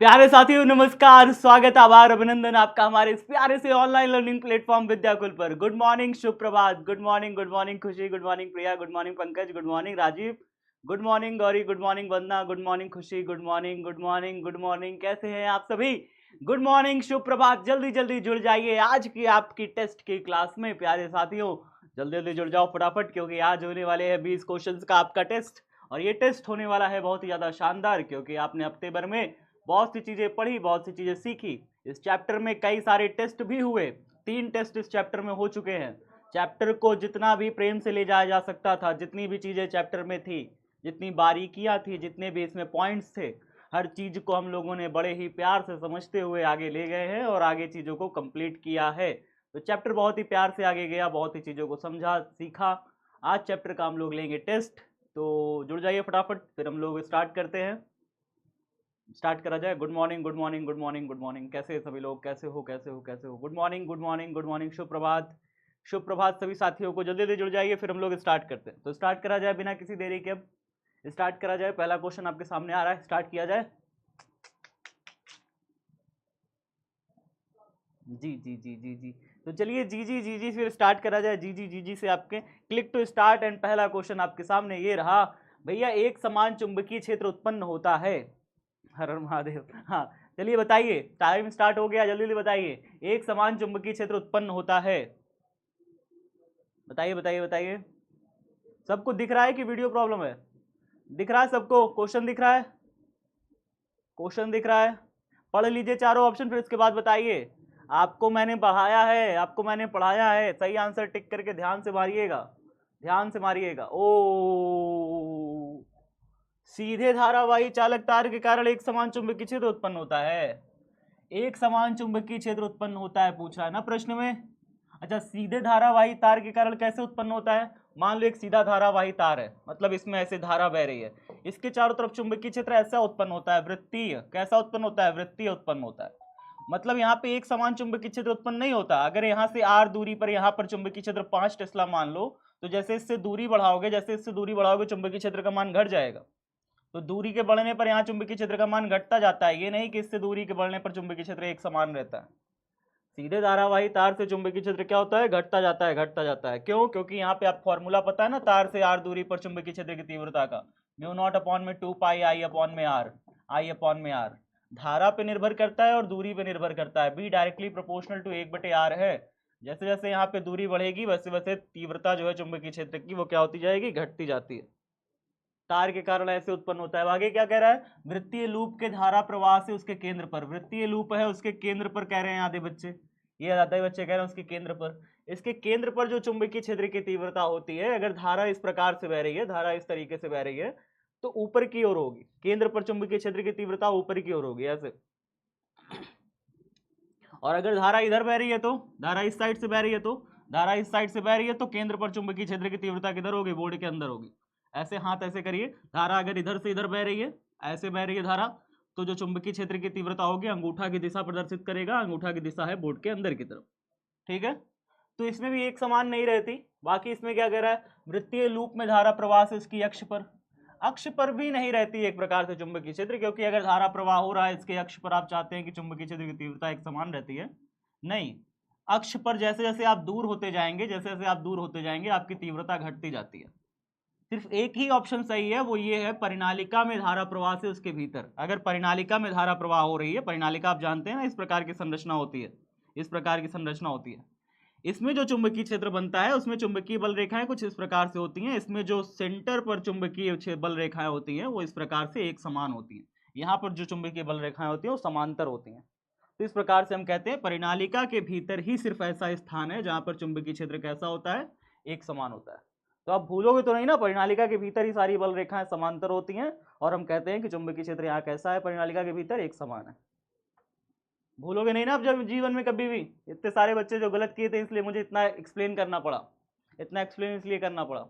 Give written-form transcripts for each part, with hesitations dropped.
प्यारे साथियों नमस्कार, स्वागत, आभार, अभिनंदन आपका हमारे इस प्यारे से ऑनलाइन लर्निंग प्लेटफॉर्म विद्याकुल पर। गुड मॉर्निंग, शुभ प्रभात, good morning Khushi, good morning Priya, good morning Pankaj, good morning Rajeev, good morning Gauri, good morning Vandana, good morning Khushi, good morning good morning good morning. कैसे हैं आप सभी? गुड मॉर्निंग, शुभ प्रभात। जल्दी जल्दी जुड़ जाइए आज की आपकी टेस्ट की क्लास में प्यारे साथियों। जल्दी जल्दी जुड़ जाओ फटाफट, क्योंकि आज होने वाले हैं 20 क्वेश्चंस का आपका टेस्ट। और ये टेस्ट होने वाला है बहुत ही ज्यादा शानदार, क्योंकि आपने हफ्ते भर में बहुत सी चीजें पढ़ी, बहुत सी चीजें सीखी। इस चैप्टर में कई सारे टेस्ट भी हुए, 3 टेस्ट इस चैप्टर में हो चुके हैं। चैप्टर को जितना भी प्रेम से ले जाया जा सकता था, जितनी भी चीजें चैप्टर में थी, जितनी बारीकियां थी, जितने भी इसमें पॉइंट्स थे, हर चीज को हम लोगों ने बड़े ही प्यार से समझते हुए आगे ले गए हैं और आगे चीजों को कंप्लीट किया है। तो चैप्टर बहुत ही प्यार से आगे गया, बहुत ही चीजों को समझा, सीखा। आज चैप्टर का हम लोग लेंगे टेस्ट। तो जुड़ जाइए फटाफट, फिर हम लोग स्टार्ट करते हैं। स्टार्ट करा जाए। Good morning good morning good morning good morning. कैसे सभी लोग? कैसे हो कैसे हो कैसे हो? Good morning good morning good morning. शुभ प्रभात, शुभ प्रभात सभी साथियों को। जल्दी जल्दी जुड़ जाइए, फिर हम लोग स्टार्ट करते हैं। तो स्टार्ट करा जाए बिना किसी देरी के। अब स्टार्ट करा जाए। पहला क्वेश्चन आपके सामने आ रहा है, स्टार्ट किया जाए। जी जी जी जी जी। तो चलिए जी जी जी जी, फिर स्टार्ट करा जाए। जी जी जी जी से आपके क्लिक टू स्टार्ट। एंड पहला क्वेश्चन आपके सामने ये रहा भैया, एक समान चुंबकीय क्षेत्र उत्पन्न होता है। हर हर महादेव। हाँ, चलिए बताइए, टाइम स्टार्ट हो गया, जल्दी जल्दी बताइए। एक समान चुंबकीय क्षेत्र उत्पन्न होता है, बताइए बताइए बताइए। सबको दिख रहा है कि वीडियो प्रॉब्लम है? दिख रहा है सबको? क्वेश्चन दिख रहा है? क्वेश्चन दिख रहा है? पढ़ लीजिए चारों ऑप्शन, फिर उसके बाद बताइए। आपको मैंने पढ़ाया है, आपको मैंने पढ़ाया है। सही आंसर टिक करके ध्यान से मारिएगा, ध्यान से मारिएगा। ओ, सीधे धारावाही चालक तार के कारण एक समान चुंबकीय क्षेत्र उत्पन्न होता है। एक समान चुंबकीय क्षेत्र उत्पन्न होता है, पूछ रहा है ना प्रश्न में। अच्छा, सीधे धारावाही तार के कारण कैसे उत्पन्न होता है? मान लो एक सीधा धारावाही तार है, मतलब इसमें ऐसे धारा बह रही है, इसके चारों तरफ चुंबकीय क्षेत्र ऐसा उत्पन्न होता है, वृत्तीय। कैसा उत्पन्न होता है? वृत्तीय उत्पन्न होता है। मतलब यहाँ पे एक समान चुंबकीय क्षेत्र उत्पन्न नहीं होता। अगर यहाँ से r दूरी पर यहाँ पर चुंबकीय क्षेत्र 5 टेस्ला मान लो, तो जैसे इससे दूरी बढ़ाओगे, जैसे इससे दूरी बढ़ाओगे, चुंबकीय क्षेत्र का मान घट जाएगा। तो दूरी के बढ़ने पर यहाँ चुंबकीय क्षेत्र का मान घटता जाता है, ये नहीं कि इससे दूरी के बढ़ने पर चुंबकीय क्षेत्र एक समान रहता है। सीधे धारावाही तार से चुंबकीय क्षेत्र क्या होता है? घटता जाता है, घटता जाता है। क्यों? क्योंकि यहाँ पे आप फॉर्मूला पता है ना, तार से r दूरी पर चुंबकीय क्षेत्र की तीव्रता का, म्यू नॉट अपॉन में 2 पाई आई अपॉन में r, आई अपॉन में r। धारा पे निर्भर करता है और दूरी पे निर्भर करता है। b directly proportional to 1/r है। जैसे जैसे यहाँ पे दूरी बढ़ेगी, वैसे वैसे तीव्रता जो है चुंबकीय क्षेत्र की, वो क्या होती जाएगी? घटती जाती है। तार के कारण ऐसे उत्पन्न होता है। आगे क्या कह रहा है? वृत्तीय लूप के धारा प्रवाह से उसके केंद्र पर, वृत्तीय लूप है उसके केंद्र पर कह रहे हैं आधे बच्चे, ये आधे बच्चे कह रहे हैं उसके केंद्र पर। इसके केंद्र पर जो चुंबकीय क्षेत्र की तीव्रता होती है, अगर धारा इस प्रकार से बह रही है, धारा इस तरीके से बह रही है, तो ऊपर की ओर होगी। केंद्र पर चुंबकीय क्षेत्र की तीव्रता ऊपर की ओर होगी, ऐसे। और अगर धारा इधर बह रही है, तो धारा इस साइड से बह रही है, तो धारा इस साइड से बह रही है, तो केंद्र पर चुंबकीय क्षेत्र की तीव्रता किधर होगी? बोर्ड के अंदर होगी। ऐसे हाथ ऐसे करिए, धारा अगर इधर से इधर बह रही है, ऐसे बह रही है धारा, तो जो चुंबकीय क्षेत्र की तीव्रता होगी, अंगूठा की दिशा प्रदर्शित करेगा। अंगूठा की दिशा है बोर्ड के अंदर की तरफ, ठीक है। तो इसमें भी एक समान नहीं रहती। बाकी इसमें क्या कह रहा है? वृत्तीय लूप में धारा प्रवाह से उसकी अक्ष पर, अक्ष पर भी नहीं रहती एक प्रकार से चुंबकीय क्षेत्र, क्योंकि अगर धारा प्रवाह हो रहा है इसके अक्ष पर, आप चाहते हैं कि चुंबकीय क्षेत्र की तीव्रता एक समान रहती है? नहीं। अक्ष पर जैसे जैसे आप दूर होते जाएंगे, जैसे जैसे आप दूर होते जाएंगे, आपकी तीव्रता घटती जाती है। सिर्फ एक ही ऑप्शन सही है, वो ये है परिनालिका में धारा प्रवाह से उसके भीतर। अगर परिनालिका में धारा प्रवाह हो रही है, परिनालिका आप जानते हैं ना, इस प्रकार की संरचना होती है, इस प्रकार की संरचना होती है। इसमें जो चुंबकीय क्षेत्र बनता है, उसमें चुंबकीय बल रेखाएं कुछ इस प्रकार से होती हैं। इसमें जो सेंटर पर चुंबकीय बल रेखाएं होती हैं, वो इस प्रकार से एक समान होती हैं। यहाँ पर जो चुंबकीय बल रेखाएं होती हैं, वो समांतर होती हैं। तो इस प्रकार से हम कहते हैं परिनालिका के भीतर ही सिर्फ ऐसा स्थान है जहां पर चुंबकीय क्षेत्र कैसा होता है? एक समान होता है। तो आप भूलोगे तो नहीं ना, परिनालिका के भीतर ही सारी बल रेखाएं समांतर होती हैं, और हम कहते हैं कि चुंबकीय क्षेत्र यहाँ कैसा है? परिनालिका के भीतर एक समान है। भूलोगे नहीं ना आप जब जीवन में कभी भी। इतने सारे बच्चे जो गलत किए थे, इसलिए मुझे इतना एक्सप्लेन करना पड़ा, इतना एक्सप्लेन इसलिए करना पड़ा।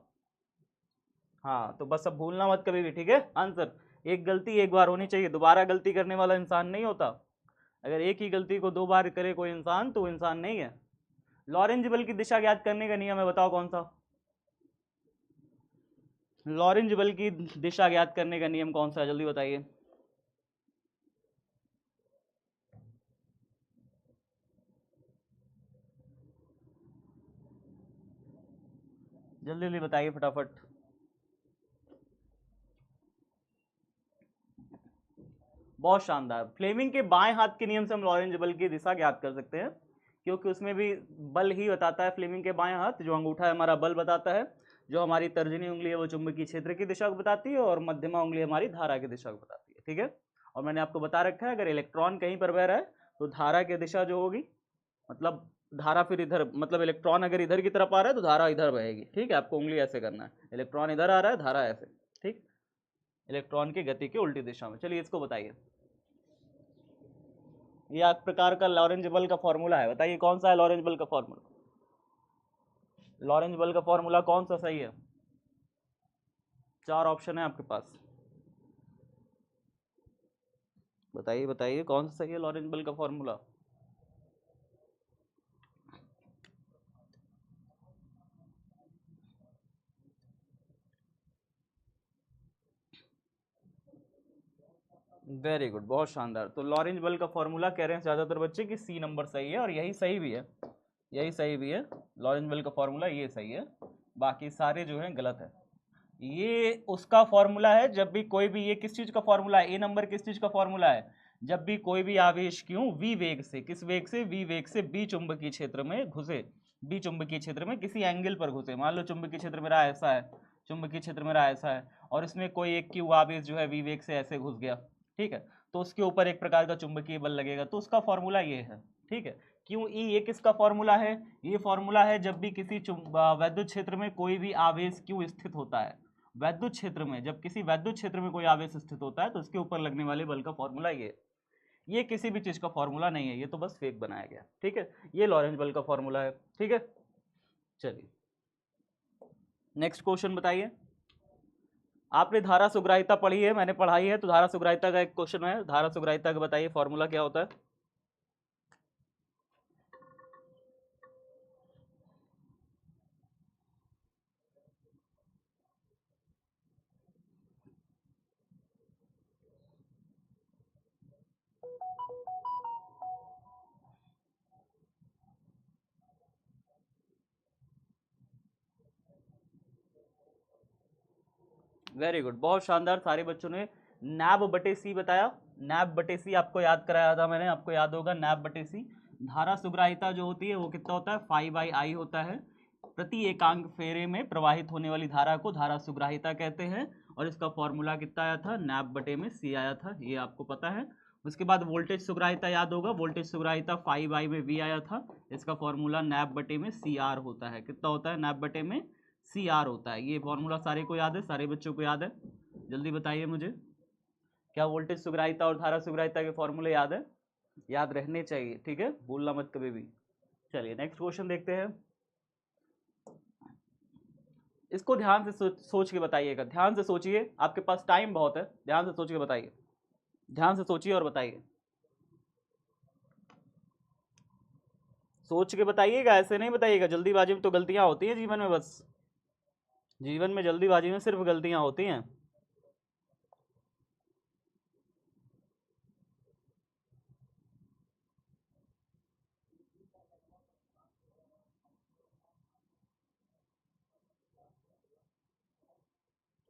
हाँ, तो बस अब भूलना मत कभी भी, ठीक है। आंसर, एक गलती एक बार होनी चाहिए, दोबारा गलती करने वाला इंसान नहीं होता। अगर एक ही गलती को 2 बार करे कोई इंसान, तो वो इंसान नहीं है। लॉरेंज बल की दिशा ज्ञात करने का नियम है, बताओ कौन सा? लॉरेंज बल की दिशा ज्ञात करने का नियम कौन सा है? जल्दी बताइए। जल्दी जल्दी बताइए फटाफट। बहुत शानदार। फ्लेमिंग के बाएं हाथ के नियम से हम लॉरेंज बल की दिशा ज्ञात कर सकते हैं, क्योंकि उसमें भी बल ही बताता है। फ्लेमिंग के बाएं हाथ, जो अंगूठा है हमारा बल बताता है, जो हमारी तर्जनी उंगली है वो चुंबकीय क्षेत्र की दिशा को बताती है, और मध्यमा उंगली हमारी धारा की दिशा को बताती है। ठीक है, और मैंने आपको बता रखा है अगर इलेक्ट्रॉन कहीं पर बह रहा है तो धारा की दिशा जो होगी, मतलब धारा फिर इधर, मतलब इलेक्ट्रॉन अगर इधर की तरफ आ रहा है तो धारा इधर बहेगी। ठीक है, आपको उंगली ऐसे करना है, इलेक्ट्रॉन इधर आ रहा है, धारा ऐसे। ठीक, इलेक्ट्रॉन की गति की उल्टी दिशा में। चलिए इसको बताइए, ये एक प्रकार का लॉरेंज बल का फॉर्मूला है। बताइए कौन सा है लॉरेंज बल का फॉर्मूला? लॉरेंज बल का फॉर्मूला कौन सा सही है? 4 ऑप्शन है आपके पास, बताइए बताइए कौन सा सही है लॉरेंज बल का फॉर्मूला? वेरी गुड, बहुत शानदार। तो लॉरेंज बल का फॉर्मूला कह रहे हैं ज्यादातर बच्चे कि सी नंबर सही है, और यही सही भी है, यही सही भी है। लॉरेंज बल का फॉर्मूला ये सही है, बाकी सारे जो हैं गलत है। ये उसका फॉर्मूला है जब भी कोई भी, ये किस चीज का फॉर्मूला है? ए नंबर किस चीज का फॉर्मूला है? जब भी कोई भी आवेश क्यों वी वेग से, किस वेग से? वी वेग से बी चुंबकीय क्षेत्र में घुसे, बी चुंबकीय क्षेत्र में किसी एंगल पर घुसे। मान लो चुंबकीय क्षेत्र मेरा ऐसा है, चुंबकीय क्षेत्र मेरा ऐसा है, और इसमें कोई एक क्यू आवेश जो है वी वेग से ऐसे घुस गया। ठीक है, तो उसके ऊपर एक प्रकार का चुंबकीय बल लगेगा, तो उसका फॉर्मूला ये है। ठीक है, क्यों ई, ये किसका फॉर्मूला है? ये फॉर्मूला है जब भी किसी वैद्युत क्षेत्र में कोई भी आवेश क्यों स्थित होता है, वैद्युत क्षेत्र में, जब किसी वैद्युत क्षेत्र में कोई आवेश स्थित होता है तो उसके ऊपर लगने वाले बल का फॉर्मूला ये किसी भी चीज का फॉर्मूला नहीं है, ये तो बस फेक बनाया गया। ठीक है, ये लॉरेंज बल का फॉर्मूला है। ठीक है, चलिए नेक्स्ट क्वेश्चन बताइए। आपने धारा सुग्राहिता पढ़ी है, मैंने पढ़ाई है, तो धारा सुग्राहिता का एक क्वेश्चन है। धारा सुग्राहिता का बताइए फॉर्मूला क्या होता है? वेरी गुड, बहुत शानदार। सारे बच्चों ने नैब बटे सी बताया। नैब बटे सी आपको याद कराया था मैंने, आपको याद होगा नैब बटे सी। धारा सुग्राहिता जो होती है वो कितना होता है? 5/I होता है। प्रति एकांक फेरे में प्रवाहित होने वाली धारा को धारा सुग्राहिता कहते हैं, और इसका फॉर्मूला कितना आया था? नैब बटे में सी आया था, ये आपको पता है। उसके बाद वोल्टेज सुग्राहिता याद होगा, वोल्टेज सुग्राहिता 5I में वी आया था, इसका फॉर्मूला नैब बटे में सी आर होता है। कितना होता है? नैब बटे में सी आर होता है। ये फॉर्मूला सारे को याद है, सारे बच्चों को याद है? जल्दी बताइए मुझे, क्या वोल्टेज सुग्राहिता और धारा सुग्राहिता के फॉर्मूले याद है? याद रहने चाहिए, ठीक है, भूलना मत कभी भी। चलिए नेक्स्ट क्वेश्चन देखते हैं। इसको ध्यान से सोच के बताइएगा, ध्यान से सोचिए, आपके पास टाइम बहुत है, ध्यान से सोच के बताइए, ध्यान से सोचिए और बताइए, सोच के बताइएगा, ऐसे नहीं बताइएगा। जल्दीबाजी में तो गलतियां होती हैं जीवन में, बस जीवन में जल्दीबाजी में सिर्फ गलतियां होती हैं।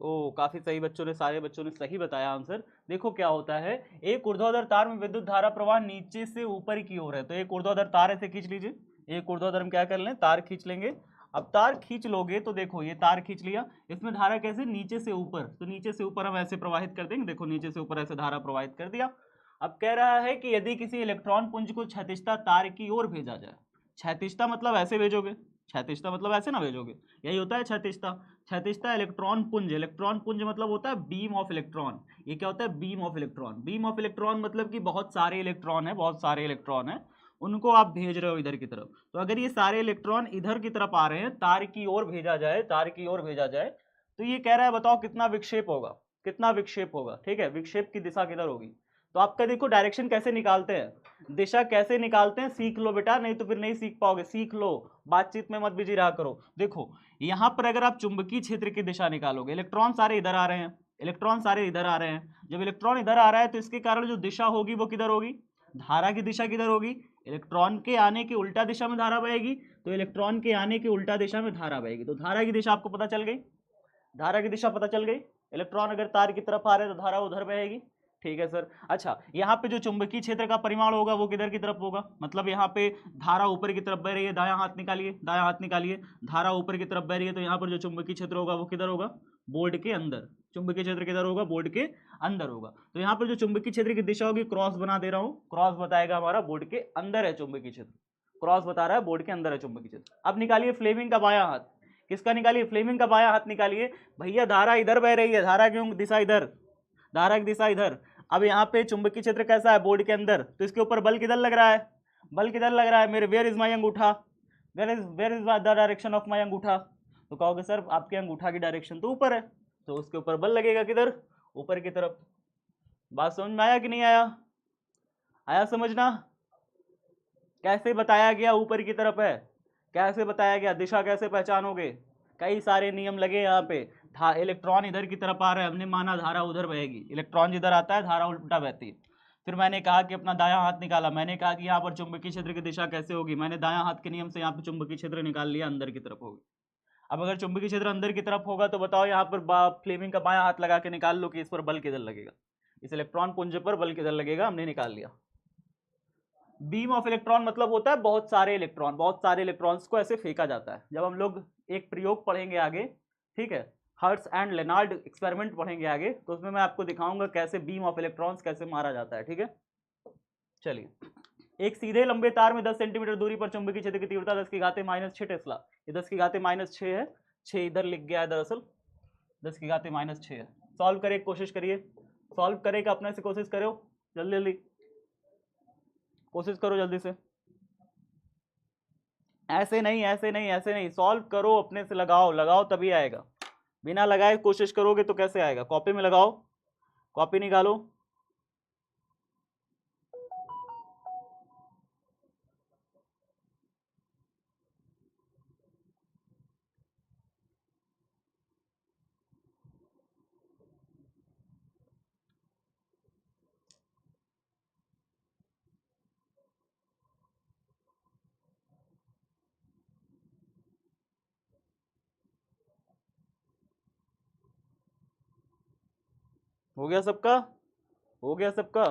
ओ, काफी सही बच्चों ने, सारे बच्चों ने सही बताया आंसर। देखो क्या होता है, एक ऊर्ध्वाधर तार में विद्युत धारा प्रवाह नीचे से ऊपर की ओर है, तो एक ऊर्ध्वाधर तार ऐसे खींच लीजिए, एक ऊर्ध्वाधर हम क्या कर लें, तार खींच लेंगे। अब तार खींच लोगे तो देखो ये तार खींच लिया, इसमें धारा कैसे? नीचे से ऊपर, तो नीचे से ऊपर हम ऐसे प्रवाहित कर देंगे, देखो नीचे से ऊपर ऐसे धारा प्रवाहित कर दिया। अब कह रहा है कि यदि किसी इलेक्ट्रॉन पुंज को क्षैतिजता तार की ओर भेजा जाए, क्षैतिजता मतलब ऐसे भेजोगे, क्षैतिजता मतलब ऐसे ना भेजोगे, यही होता है क्षैतिजता। क्षैतिजता इलेक्ट्रॉन पुंज, इलेक्ट्रॉन पुंज मतलब होता है बीम ऑफ इलेक्ट्रॉन। ये क्या होता है? Beam of electron. Beam of electron मतलब कि बहुत सारे इलेक्ट्रॉन है, बहुत सारे इलेक्ट्रॉन है, उनको आप भेज रहे हो इधर की तरफ। तो अगर ये सारे इलेक्ट्रॉन इधर की तरफ आ रहे हैं, तार की ओर भेजा जाए, तार की ओर भेजा जाए, तो ये कह रहा है बताओ कितना विक्षेप होगा, कितना विक्षेप होगा। ठीक है, विक्षेप की दिशा किधर होगी? तो आपका देखो डायरेक्शन कैसे निकालते हैं, दिशा कैसे निकालते हैं, सीख लो बेटा, नहीं तो फिर नहीं सीख पाओगे, सीख लो, बातचीत में मत बिजी रहा करो। देखो यहां पर अगर आप चुंबकीय क्षेत्र की दिशा निकालोगे, इलेक्ट्रॉन सारे इधर आ रहे हैं, इलेक्ट्रॉन सारे इधर आ रहे हैं, जब इलेक्ट्रॉन इधर आ रहा है तो इसके कारण जो दिशा होगी वो किधर होगी? धारा की दिशा किधर होगी, इलेक्ट्रॉन के आने की उल्टा दिशा में धारा बहेगी, तो इलेक्ट्रॉन के आने की उल्टा दिशा में धारा बहेगी। तो धारा की दिशा आपको पता चल गई, धारा की दिशा पता चल गई। इलेक्ट्रॉन अगर तार की तरफ आ रहे तो धारा उधर बहेगी। ठीक है सर। अच्छा, यहाँ पे जो चुंबकीय क्षेत्र का परिमाण होगा वो किधर की तरफ होगा, मतलब यहाँ पे धारा ऊपर की तरफ बह रही है, दायां हाथ निकालिए, दायां हाथ निकालिए, धारा ऊपर की तरफ बह रही है, तो यहाँ पर जो चुंबकीय क्षेत्र होगा वो किधर होगा, बोर्ड के अंदर। चुंबकीय क्षेत्र किधर होगा, बोर्ड के अंदर होगा। तो यहाँ पर जो चुंबकीय क्षेत्र की दिशा होगी, क्रॉस बना दे रहा हूँ, क्रॉस बताएगा हमारा बोर्ड के अंदर है चुंबकीय क्षेत्र, क्रॉस बता रहा है बोर्ड के अंदर है चुंबकीय क्षेत्र। अब निकालिए फ्लेमिंग का बायां हाथ, किसका निकालिए, फ्लेमिंग का बायां हाथ निकालिए। भैया धारा इधर बह रही है, धारा की दिशा इधर, धारा की दिशा इधर। अब यहाँ पे चुंबकीय क्षेत्र कैसा है, बोर्ड के अंदर, तो इसके ऊपर बल किधर लग रहा है, बल किधर लग रहा है मेरे, वेयर इज माई अंगूठा, where is the direction of my अंगूठा। तो कहोगे सर आपके अंगूठा की डायरेक्शन तो ऊपर है, तो उसके ऊपर बल लगेगा किधर, ऊपर की तरफ। बात समझ में आया कि नहीं आया, आया समझना, कैसे बताया गया ऊपर की तरफ है, कैसे बताया गया, दिशा कैसे पहचानोगे, कई सारे नियम लगे यहाँ पे। इलेक्ट्रॉन इधर की तरफ आ रहा है, हमने माना धारा उधर बहेगी, इलेक्ट्रॉन जिधर आता है धारा उल्टा बहती है। फिर मैंने कहा कि अपना दायां हाथ निकाला, मैंने कहा कि यहाँ पर चुंबकीय क्षेत्र की दिशा कैसे होगी, मैंने दायां हाथ के नियम से यहाँ पे चुंबकीय क्षेत्र निकाल लिया, अंदर की तरफ होगी। अब अगर चुंबकीय क्षेत्र अंदर की तरफ होगा तो बताओ यहाँ पर फ्लेमिंग का बायां हाथ लगा के निकाल लो कि इस पर बल किधर लगेगा, इस इलेक्ट्रॉन पुंज पर बल किधर लगेगा, हमने निकाल लिया। बीम ऑफ इलेक्ट्रॉन मतलब होता है बहुत सारे इलेक्ट्रॉन, बहुत सारे इलेक्ट्रॉन्स को ऐसे फेंका जाता है। जब हम लोग एक प्रयोग पढ़ेंगे आगे, ठीक है, हर्ट्ज एंड लेनार्ड एक्सपेरिमेंट पढ़ेंगे आगे, तो उसमें मैं आपको दिखाऊंगा कैसे बीम ऑफ इलेक्ट्रॉन्स कैसे मारा जाता है। ठीक है, चलिए, एक सीधे लंबे तार में 10 सेंटीमीटर दूरी पर चुंबकीय क्षेत्र की तीव्रता 10⁻⁶ टेस्ला, ये 10⁻⁶ है, 6 इधर लिख गया है दरअसल, 10⁻⁶ है। सॉल्व करे कोशिश करिए, सॉल्व करे का अपने से कोशिश करो, जल्दी जल्दी कोशिश करो जल्दी से, ऐसे नहीं ऐसे नहीं ऐसे नहीं, सॉल्व करो अपने से, लगाओ लगाओ तभी आएगा, बिना लगाए कोशिश करोगे तो कैसे आएगा। कॉपी में लगाओ, कॉपी निकालो, हो गया सबका, हो गया सबका।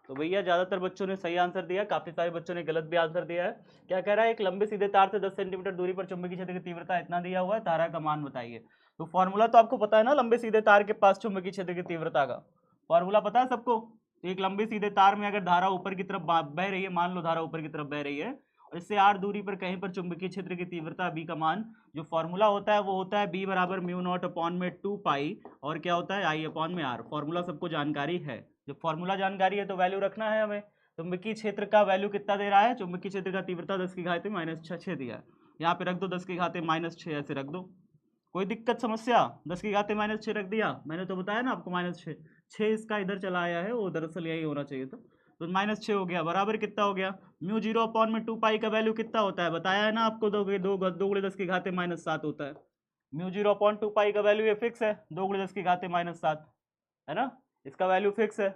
तो भैया ज़्यादातर बच्चों ने सही आंसर दिया, काफ़ी सारे बच्चों ने गलत भी आंसर दिया है। क्या कह रहा है, एक लंबे सीधे तार से 10 सेंटीमीटर दूरी पर चुंबकीय क्षेत्र की तीव्रता इतना दिया हुआ है, धारा का मान बताइए। तो फॉर्मूला तो आपको पता है ना, लंबे सीधे तार के पास चुंबकीय क्षेत्र की तीव्रता का फॉर्मूला पता है सबको। तो एक लंबे सीधे तार में अगर धारा ऊपर की तरफ बह रही है, मान लो धारा ऊपर की तरफ बह रही है, और इससे r दूरी पर कहीं पर चुंबकीय क्षेत्र की तीव्रता b का मान, जो फॉर्मूला होता है वो होता है b बराबर μ0/2 पाई, और क्या होता है I/r। फॉर्मूला सबको जानकारी है, जब फॉर्मूला जानकारी है तो वैल्यू रखना है हमें। चुंबकीय क्षेत्र का वैल्यू कितना दे रहा है, चुंबकीय क्षेत्र का तीव्रता 10⁻⁶ दिया है, यहाँ पे रख दो 10⁻⁶, ऐसे रख दो, कोई दिक्कत समस्या। 10⁻⁶ रख दिया, मैंने तो बताया ना आपको -6, 6 इसका इधर चला आया है, वो दरअसल यही होना चाहिए था, तो -6 हो गया, बराबर कितना हो गया, μ0/2 पाई का वैल्यू कितना होता है, बताया है ना आपको, 2 × 10⁻⁷ होता है। μ0/2 पाई का वैल्यू ये फिक्स है, 2 × 10⁻⁷, है ना, इसका वैल्यू फिक्स है।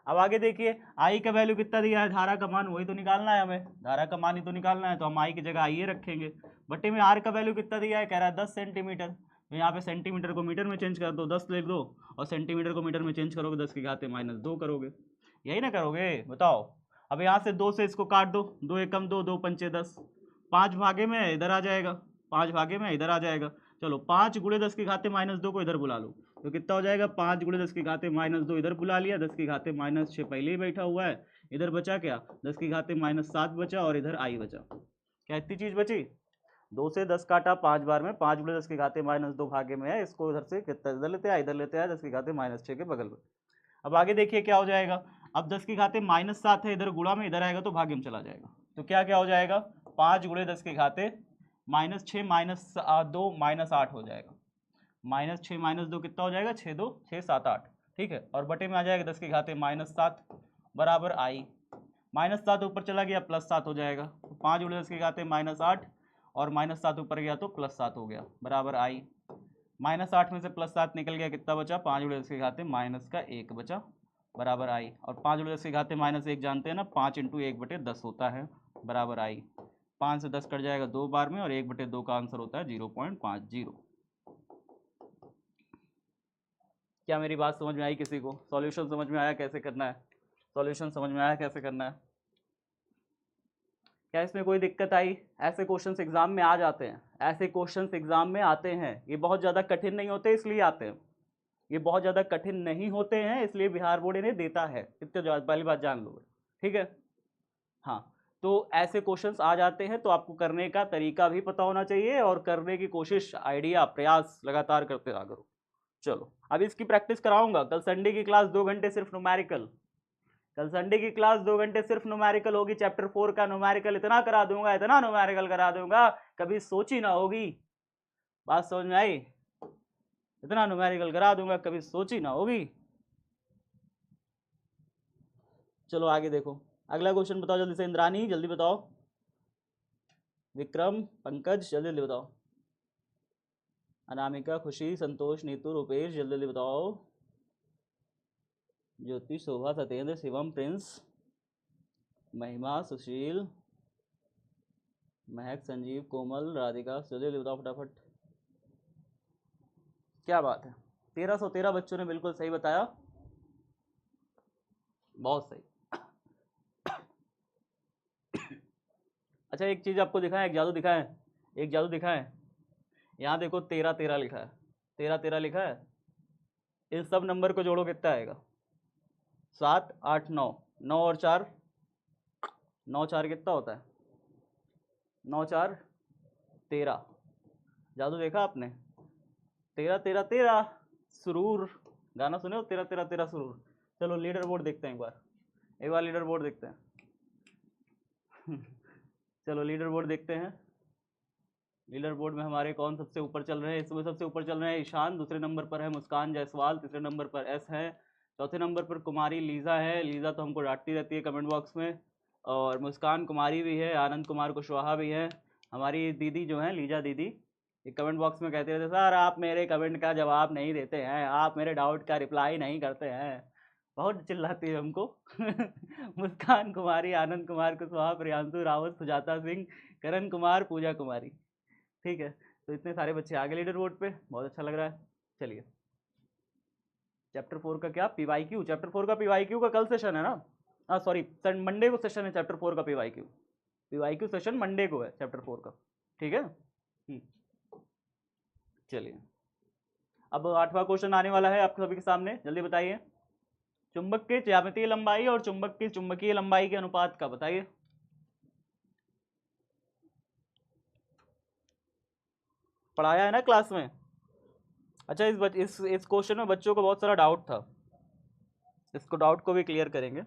अब आगे देखिए, आई का वैल्यू कितना दिया है, धारा का मान वही तो निकालना है हमें, धारा का मान ही तो निकालना है, तो हम आई की जगह आई रखेंगे, बट्टे में आर का वैल्यू कितना दिया है, कह रहा है 10 सेंटीमीटर, तो यहाँ पे सेंटीमीटर को मीटर में चेंज कर दो, 10 लिख दो, और सेंटीमीटर को मीटर में चेंज करोगे 10⁻⁻2 करोगे, यही ना करोगे, बताओ। अब यहाँ से 2 से इसको काट दो, 2 एकम 2, 2 पंचे 10, 5 भागे में इधर आ जाएगा, 5 भागे में इधर आ जाएगा, चलो 5 × 10⁻⁻2 को इधर बुला लो, तो कितना हो जाएगा, 5 × 10⁻⁻2 इधर बुला लिया, 10⁻⁻6 पहले ही बैठा हुआ है, इधर बचा क्या 10⁻�7 बचा, और इधर आई बचा, क्या इतनी चीज़ बची, 2 से 10 काटा 5 बार में, 5 × 10⁻⁻2 भागे में है, इसको इधर से कितना इधर लेते हैं, इधर लेते हैं 10⁻⁶ के बगल में। अब आगे देखिए क्या हो जाएगा, अब 10⁻⁷ है, इधर गुणा में इधर आएगा तो भाग्य में चला जाएगा, तो क्या क्या हो जाएगा, 5 × 10⁻⁻6 -2 -8 हो जाएगा, -6 -2 कितना हो जाएगा, 6 2 6 7 8, ठीक है, और बटे में आ जाएगा 10⁻⁷ बराबर आई, -7 ऊपर चला गया +7 हो जाएगा, तो 5 × 10⁻⁸ और -7 ऊपर गया तो +7 हो गया, बराबर आई, -8 में से +7 निकल गया, कितना बचा, 5 × 10⁻⁻1 बचा, बराबर आई, और 5 बटे 10 की घात -1 जानते हैं ना, 5 इंटू 1/10 होता है बराबर आई। 5 से 10 कट जाएगा 2 बार में, और 1/2 का आंसर होता है 0.50। क्या मेरी बात समझ में आई किसी को? सॉल्यूशन समझ में आया कैसे करना है? सॉल्यूशन समझ में आया कैसे करना है? क्या इसमें कोई दिक्कत आई? ऐसे क्वेश्चंस एग्जाम में आ जाते हैं, ऐसे क्वेश्चंस एग्जाम में आते हैं, ये बहुत ज़्यादा कठिन नहीं होते इसलिए आते हैं, ये बहुत ज़्यादा कठिन नहीं होते हैं इसलिए बिहार बोर्ड इन्हें देता है, इतने पहली बात जान लो, ठीक है। हाँ, तो ऐसे क्वेश्चंस आ जाते हैं तो आपको करने का तरीका भी पता होना चाहिए और करने की कोशिश, आइडिया, प्रयास लगातार करते रहा करो। चलो अभी इसकी प्रैक्टिस कराऊंगा। कल संडे की क्लास 2 घंटे सिर्फ न्यूमेरिकल, कल संडे की क्लास 2 घंटे सिर्फ न्यूमेरिकल होगी। चैप्टर 4 का न्यूमेरिकल इतना करा दूंगा, इतना न्यूमेरिकल करा दूंगा, कभी सोची ना होगी। बात समझ में आई? इतना न्यूमेरिकल करा दूंगा, कभी सोची ना होगी। चलो आगे देखो, अगला क्वेश्चन बताओ जल्दी से। इंद्रानी जल्दी बताओ, विक्रम, पंकज जल्दी जल्दी बताओ, अनामिका, खुशी, संतोष, नीतू, रूपेश जल्दी जल्दी बताओ, ज्योति, शोभा, सत्येंद्र, शिवम, प्रिंस, महिमा, सुशील, महक, संजीव, कोमल, राधिका जल्दी जल्दी बताओ फटाफट। क्या बात है, 1313 बच्चों ने बिल्कुल सही बताया, बहुत सही। अच्छा एक चीज़ आपको दिखाएं, एक जादू दिखाएं, एक जादू दिखाएं। यहाँ देखो 1313 लिखा है, 1313 लिखा है, इन सब नंबर को जोड़ो कितना आएगा? 7 8 9, 9 और 4, 9 4 कितना होता है? 9 4 13। जादू देखा आपने? 13 13 13 सुरूर, गाना सुने हो 13 13 13 सुरूर? चलो लीडर बोर्ड देखते हैं एक बार लीडर बोर्ड देखते हैं। चलो लीडर बोर्ड देखते हैं। लीडर बोर्ड में हमारे कौन सबसे ऊपर चल रहे हैं? इसमें सबसे ऊपर चल रहे हैं ईशान, दूसरे नंबर पर है मुस्कान जायसवाल, तीसरे नंबर पर एस है, चौथे नंबर पर कुमारी लीजा है। लीजा तो हमको डांटती रहती है कमेंट बॉक्स में, और मुस्कान कुमारी भी है, आनंद कुमार कुशवाहा भी है। हमारी दीदी जो है लीजा दीदी, ये कमेंट बॉक्स में कहते रहते सर आप मेरे कमेंट का जवाब नहीं देते हैं, आप मेरे डाउट का रिप्लाई नहीं करते हैं, बहुत चिल्लाती है हमको। मुस्कान कुमारी, आनंद कुमार कुशवाहा, प्रियांशु रावत, सुजाता सिंह, करण कुमार, पूजा कुमारी, ठीक है। तो इतने सारे बच्चे आगे लीडर बोर्ड पे, बहुत अच्छा लग रहा है। चलिए चैप्टर 4 का क्या पीवाईक्यू, चैप्टर 4 का पीवाईक्यू का कल सेशन है ना? हाँ सॉरी, मंडे को सेशन है चैप्टर 4 का पीवाईक्यू, पीवाईक्यू सेशन मंडे को है चैप्टर 4 का, ठीक है। चलिए अब 8वां क्वेश्चन आने वाला है आप सभी के सामने, जल्दी बताइए। चुंबक की ज्यामितीय लंबाई और चुंबक की चुंबकीय लंबाई के अनुपात का बताइए। पढ़ाया है ना क्लास में? अच्छा इस क्वेश्चन में बच्चों को बहुत सारा डाउट था, इसको डाउट को भी क्लियर करेंगे।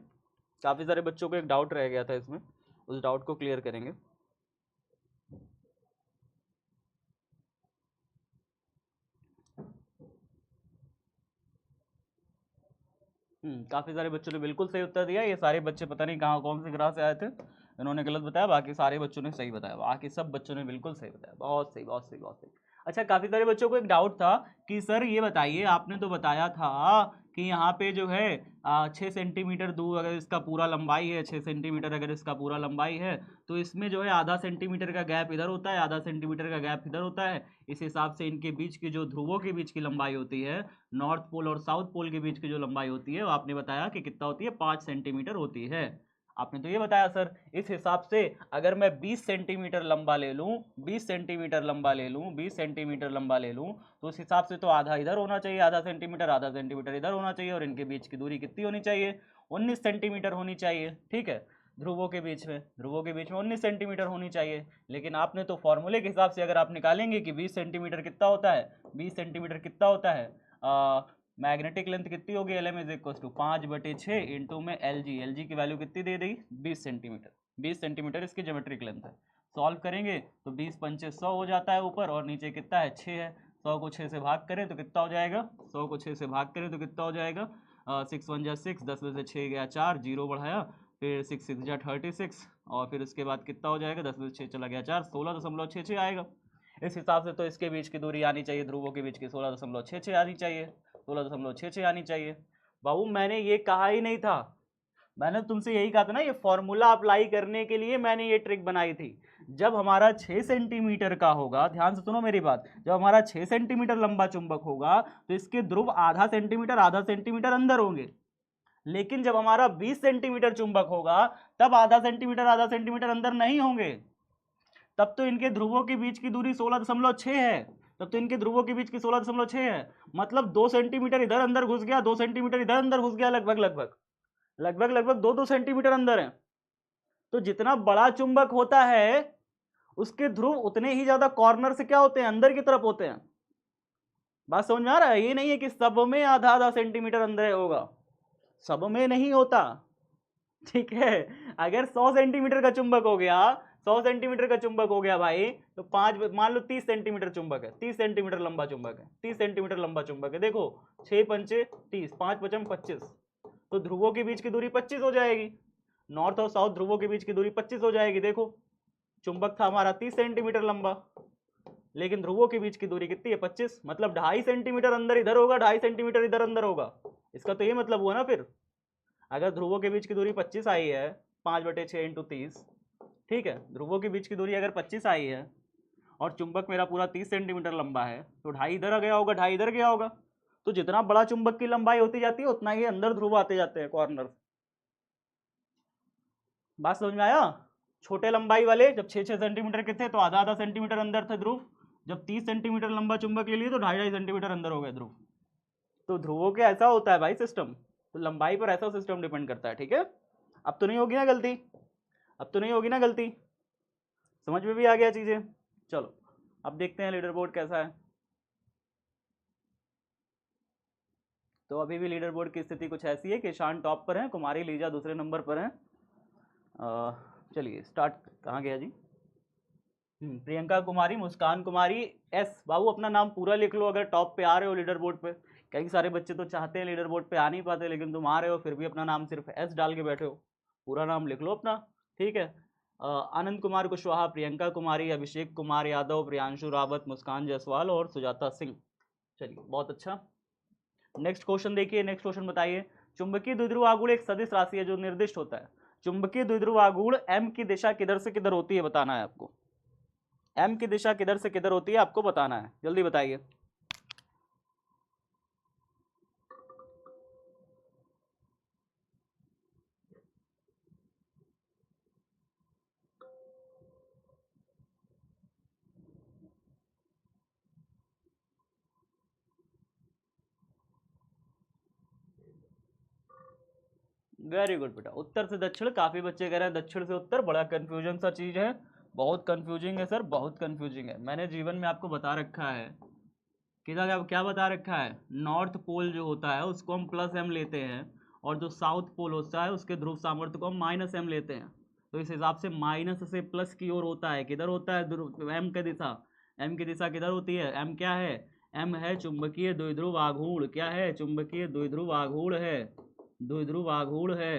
काफ़ी सारे बच्चों को एक डाउट रह गया था इसमें, उस डाउट को क्लियर करेंगे। काफ़ी सारे बच्चों ने बिल्कुल सही उत्तर दिया। ये सारे बच्चे पता नहीं कहाँ कौन से ग्रह से आए थे, इन्होंने गलत बताया, बाकी सारे बच्चों ने सही बताया, बाकी सब बच्चों ने बिल्कुल सही बताया, बहुत सही बहुत सही बहुत सही। अच्छा काफ़ी सारे बच्चों को एक डाउट था कि सर ये बताइए, आपने तो बताया था कि यहाँ पे जो है 6 सेंटीमीटर दूर अगर इसका पूरा लंबाई है, 6 सेंटीमीटर अगर इसका पूरा लंबाई है, तो इसमें जो है आधा सेंटीमीटर का गैप इधर होता है, आधा सेंटीमीटर का गैप इधर होता है। इस हिसाब से इनके बीच की जो ध्रुवों के बीच की लंबाई होती है, नॉर्थ पोल और साउथ पोल के बीच की जो लंबाई होती है, वो आपने बताया कि कितना होती है? 5 सेंटीमीटर होती है। आपने तो ये बताया सर, इस हिसाब से अगर मैं 20 सेंटीमीटर लंबा ले लूँ, 20 सेंटीमीटर लंबा ले लूँ, 20 सेंटीमीटर लंबा ले लूँ, तो उस हिसाब से तो आधा इधर होना चाहिए, आधा सेंटीमीटर इधर होना चाहिए, और इनके बीच की दूरी कितनी होनी चाहिए? 19 सेंटीमीटर होनी चाहिए, ठीक है। ध्रुवों के बीच में 19 सेंटीमीटर होनी चाहिए। लेकिन आपने तो फॉर्मूले के हिसाब से अगर आप निकालेंगे कि 20 सेंटीमीटर कितना होता है, 20 सेंटीमीटर कितना होता है, मैग्नेटिक लेंथ कितनी होगी? L M is equal to 5/6 into में एल जी की वैल्यू कितनी दे दी? 20 सेंटीमीटर, 20 सेंटीमीटर इसकी ज्योमेट्रिक लेंथ है। सॉल्व करेंगे तो 20 पंचे 100 हो जाता है ऊपर, और नीचे कितना है? 6 है। 100 को 6 से भाग करें तो कितना हो जाएगा? 100 को 6 से भाग करें तो कितना हो जाएगा? 6 1 जा 6, 10 में से 6 गया 4, जीरो बढ़ाया, फिर 6 6 जा 36, और फिर उसके बाद कितना हो जाएगा? 10 में से 6 चला गया 4, 16.66 आएगा। इस हिसाब से तो इसके बीच की दूरी आनी चाहिए, ध्रुवों के बीच की 16.66 आनी चाहिए, 16.66 आनी चाहिए। बाबू मैंने ये कहा ही नहीं था, मैंने तुमसे यही कहा था ना, ये फॉर्मूला अप्लाई करने के लिए मैंने ये ट्रिक बनाई थी। जब हमारा 6 सेंटीमीटर का होगा, ध्यान से सुनो मेरी बात, जब हमारा 6 सेंटीमीटर लंबा चुंबक होगा तो इसके ध्रुव आधा सेंटीमीटर अंदर होंगे। लेकिन जब हमारा 20 सेंटीमीटर चुंबक होगा तब आधा सेंटीमीटर अंदर नहीं होंगे। तब तो इनके ध्रुवों के बीच की दूरी 16.6 है, तब तो इनके ध्रुवों के बीच की 16.6 है, मतलब 2 सेंटीमीटर इधर अंदर घुस गया, 2 सेंटीमीटर इधर अंदर घुस गया, लगभग 2 सेंटीमीटर अंदर है। तो जितना बड़ा चुंबक होता है उसके ध्रुव उतने ही ज्यादा कॉर्नर से क्या होते हैं, अंदर की तरफ होते हैं। बात समझ में आ रहा है? ये नहीं है कि सब में आधा सेंटीमीटर अंदर होगा, सब में नहीं होता, ठीक है। अगर 100 सेंटीमीटर का चुंबक हो गया, 100 सेंटीमीटर का चुंबक हो गया भाई, तो 5 मान लो 30 सेंटीमीटर चुंबक है, 30 सेंटीमीटर लंबा चुंबक है, 30 सेंटीमीटर लंबा चुंबक है। देखो 6 पंचे 30, 5 पचम 25, तो ध्रुवों के बीच की दूरी 25 हो जाएगी, नॉर्थ और साउथ ध्रुवों के बीच की दूरी 25 हो जाएगी। देखो चुंबक था हमारा 30 सेंटीमीटर लंबा, लेकिन ध्रुवों के बीच की दूरी कितनी है, 25, मतलब 2.5 सेंटीमीटर अंदर इधर होगा, 2.5 सेंटीमीटर इधर अंदर होगा। इसका तो ये मतलब हुआ ना फिर, अगर ध्रुवों के बीच की दूरी 25 आई है, 5/6 × 30, ठीक है, ध्रुवों के बीच की दूरी अगर 25 आई है और चुंबक मेरा पूरा 30 सेंटीमीटर लंबा है, तो 2.5 इधर गया होगा, 2.5 इधर गया होगा। तो जितना बड़ा चुंबक की लंबाई होती जाती है उतना ही अंदर ध्रुव आते जाते हैं कॉर्नर। बात समझ में आया? छोटे लंबाई वाले जब 6-6 सेंटीमीटर के थे तो आधा सेंटीमीटर अंदर थे ध्रुव, जब 30 सेंटीमीटर लंबा चुंबक ले लिए तो 2.5 सेंटीमीटर अंदर हो गए ध्रुव। तो ध्रुवों के ऐसा होता है भाई सिस्टम, तो लंबाई पर ऐसा सिस्टम डिपेंड करता है, ठीक है। अब तो नहीं होगी ना गलती, अब तो नहीं होगी ना गलती, समझ में भी आ गया चीजें। चलो अब देखते हैं लीडर बोर्ड कैसा है। तो अभी भी लीडर बोर्ड की स्थिति कुछ ऐसी है कि ईशान टॉप पर है, कुमारी लीजा दूसरे नंबर पर है। चलिए स्टार्ट, कहाँ गया जी, प्रियंका कुमारी, मुस्कान कुमारी, एस। बाबू अपना नाम पूरा लिख लो अगर टॉप पे आ रहे हो लीडर बोर्ड पे। कई सारे बच्चे तो चाहते हैं लीडर बोर्ड पे आ नहीं पाते, लेकिन तुम आ रहे हो फिर भी अपना नाम सिर्फ एस डाल के बैठे हो, पूरा नाम लिख लो अपना, ठीक है। आनंद कुमार कुशवाहा, प्रियंका कुमारी, अभिषेक कुमार यादव, प्रियांशु रावत, मुस्कान जायसवाल और सुजाता सिंह। चलिए बहुत अच्छा। नेक्स्ट क्वेश्चन देखिए, नेक्स्ट क्वेश्चन बताइए। चुंबकीय द्विध्रुव आघूर्ण एक सदिश राशि है जो निर्दिष्ट होता है। चुंबकीय द्विध्रुव आघूर्ण एम की दिशा किधर से किधर होती है बताना है आपको, एम की दिशा किधर से किधर होती है आपको बताना है, जल्दी बताइए। वेरी गुड बेटा, उत्तर से दक्षिण, काफी बच्चे कह रहे हैं दक्षिण से उत्तर, बड़ा कंफ्यूजन सा चीज है, बहुत कंफ्यूजिंग है सर, बहुत कंफ्यूजिंग है। मैंने जीवन में आपको बता रखा है कि क्या बता रखा है, नॉर्थ पोल जो होता है उसको हम +m लेते हैं, और जो साउथ पोल होता है उसके ध्रुव सामर्थ्य को हम -m लेते हैं। तो इस हिसाब से माइनस से प्लस की ओर होता है, किधर होता है m की दिशा, m की दिशा किधर होती है, m क्या है, m है चुंबकीय द्विध्रुव आघूर्ण, क्या है, चुंबकीय द्विध्रुव आघूर्ण है, द्विध्रुव आघूर्ण है।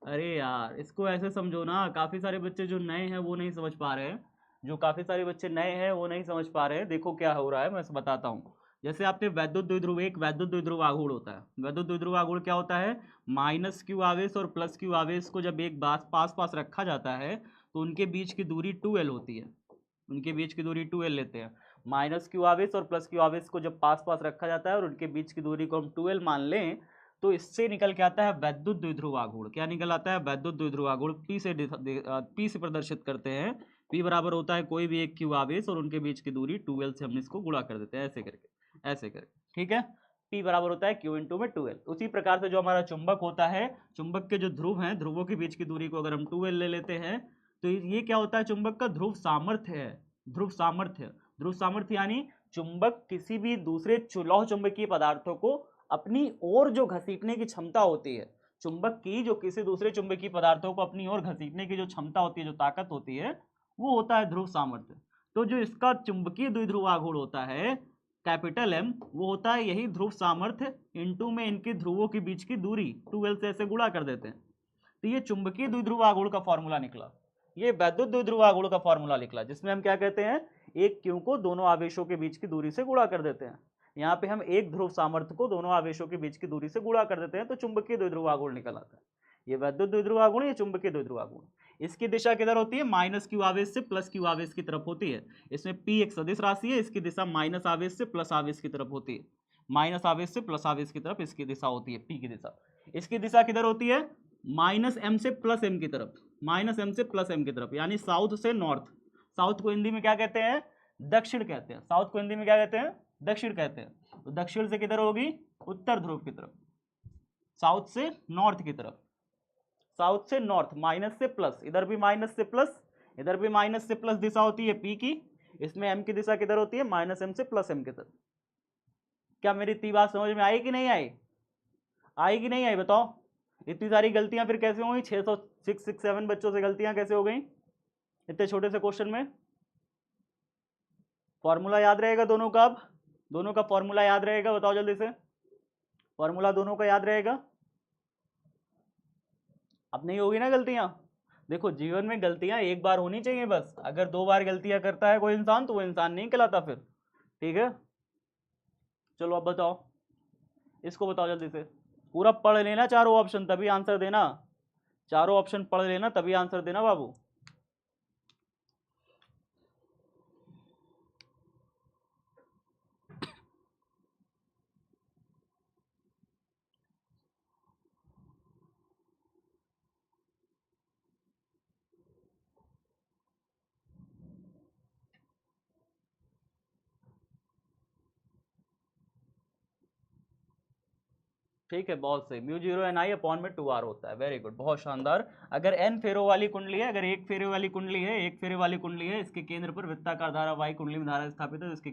अरे यार इसको ऐसे समझो ना, काफी सारे बच्चे जो नए हैं वो नहीं समझ पा रहे हैं, जो काफी सारे बच्चे नए हैं वो नहीं समझ पा रहे हैं। देखो क्या हो रहा है मैं बताता हूँ। जैसे आपने वैद्युत द्विध्रुव, एक वैद्युत द्विध्रुव आघूर्ण होता है, वैद्युत द्विध्रुव आघूर्ण क्या होता है, -q आवेश और +q आवेश को जब एक पास पास रखा जाता है तो उनके बीच की दूरी 2l होती है, उनके बीच की दूरी 2l लेते हैं। -q आवेश और +q आवेश को जब पास पास रखा जाता है और उनके बीच की दूरी को हम 2l मान लें, तो इससे निकल के आता है वैद्युत द्विध्रुव आघूर्ण। क्या निकल आता है, वैद्युत द्विध्रुव आघूर्ण। पी से प्रदर्शित करते हैं, पी बराबर होता है कोई भी एक q आवेश और उनके बीच की दूरी 2l से हम इसको गुणा कर देते हैं, ऐसे करके, ठीक है। P बराबर होता है q इंटू में 2l। उसी प्रकार से जो हमारा चुंबक होता है, चुंबक के जो ध्रुव हैं, ध्रुवों के बीच की दूरी को अगर हम 2l ले लेते हैं तो ये क्या होता है, चुंबक का ध्रुव सामर्थ्य है, ध्रुव सामर्थ्य, ध्रुव सामर्थ्य यानी चुंबक किसी भी दूसरे लौह चुंबकीय पदार्थों को अपनी ओर जो घसीटने की क्षमता होती है, चुंबक की जो किसी दूसरे चुंबकीय पदार्थों को अपनी ओर घसीटने की जो क्षमता होती है, जो ताकत होती है, वो होता है ध्रुव सामर्थ्य। तो जो इसका चुंबकीय द्विध्रुव आघूर्ण होता है कैपिटल M, वो होता है यही ध्रुव सामर्थ्य इंटू में इनके ध्रुवों के बीच की दूरी 2l से ऐसे गुणा कर देते हैं। तो ये चुंबकीय द्विध्रुव आघूर्ण का फॉर्मूला निकला, ये वैद्युत द्विध्रुव आघूर्ण का फॉर्मूला निकला, जिसमें हम क्या कहते हैं, एक क्यू को दोनों आवेशों के बीच की दूरी से गुणा कर देते हैं। यहाँ पे हम एक ध्रुव सामर्थ्य को दोनों आवेशों के बीच की दूरी से गुणा कर देते हैं तो चुंबकीय द्विध्रुव आघूर्ण निकल आता है। ये वैद्युत द्विध्रुव आघूर्ण, ये चुंबकीय द्विध्रुव आघूर्ण। इसकी दिशा किधर होती है? माइनस क्यू आवेश से प्लस क्यू आवेश की तरफ होती है। इसमें P एक सदिश राशि है, इसकी दिशा माइनस आवेश से प्लस आवेश की तरफ होती है। माइनस आवेश से प्लस आवेश की तरफ इसकी दिशा होती है, P की दिशा। इसकी दिशा किधर होती है? माइनस M से प्लस M की तरफ, माइनस M से प्लस M की तरफ, यानी साउथ से नॉर्थ। साउथ को हिंदी में क्या कहते हैं? दक्षिण कहते हैं। साउथ को हिंदी में क्या कहते हैं? दक्षिण कहते हैं। तो दक्षिण से किधर होगी? उत्तर ध्रुव की तरफ। साउथ से नॉर्थ की तरफ, साउथ से नॉर्थ, माइनस से प्लस, इधर भी माइनस से प्लस, इधर भी माइनस से प्लस दिशा होती है P की। इसमें M की दिशा किधर होती है? माइनस M से प्लस M की तरफ। क्या मेरी इतनी बात समझ में आई कि नहीं आई? आई कि नहीं आई बताओ? इतनी सारी गलतियां फिर कैसे हो गई? 667 बच्चों से गलतियां कैसे हो गई इतने छोटे से क्वेश्चन में? फॉर्मूला याद रहेगा दोनों का? अब दोनों का फॉर्मूला याद रहेगा? बताओ जल्दी से, फॉर्मूला दोनों का याद रहेगा? अब नहीं होगी ना गलतियां? देखो जीवन में गलतियां एक बार होनी चाहिए बस। अगर 2 बार गलतियां करता है कोई इंसान तो वो इंसान नहीं कहलाता फिर। ठीक है, चलो अब बताओ, इसको बताओ जल्दी से। पूरा पढ़ लेना चारों ऑप्शन, तभी आंसर देना। चारों ऑप्शन पढ़ लेना तभी आंसर देना बाबू। ठीक है, बहुत सही। म्यू 0 एन आई अपॉन में 2r होता है। वेरी गुड, बहुत शानदार। अगर n फेरों वाली कुंडली है, अगर एक फेरे वाली कुंडली है, एक फेरे वाली कुंडली है, इसके केंद्र पर वृत्ताकार धारा y कुंडली में धारा स्थापित है, इसके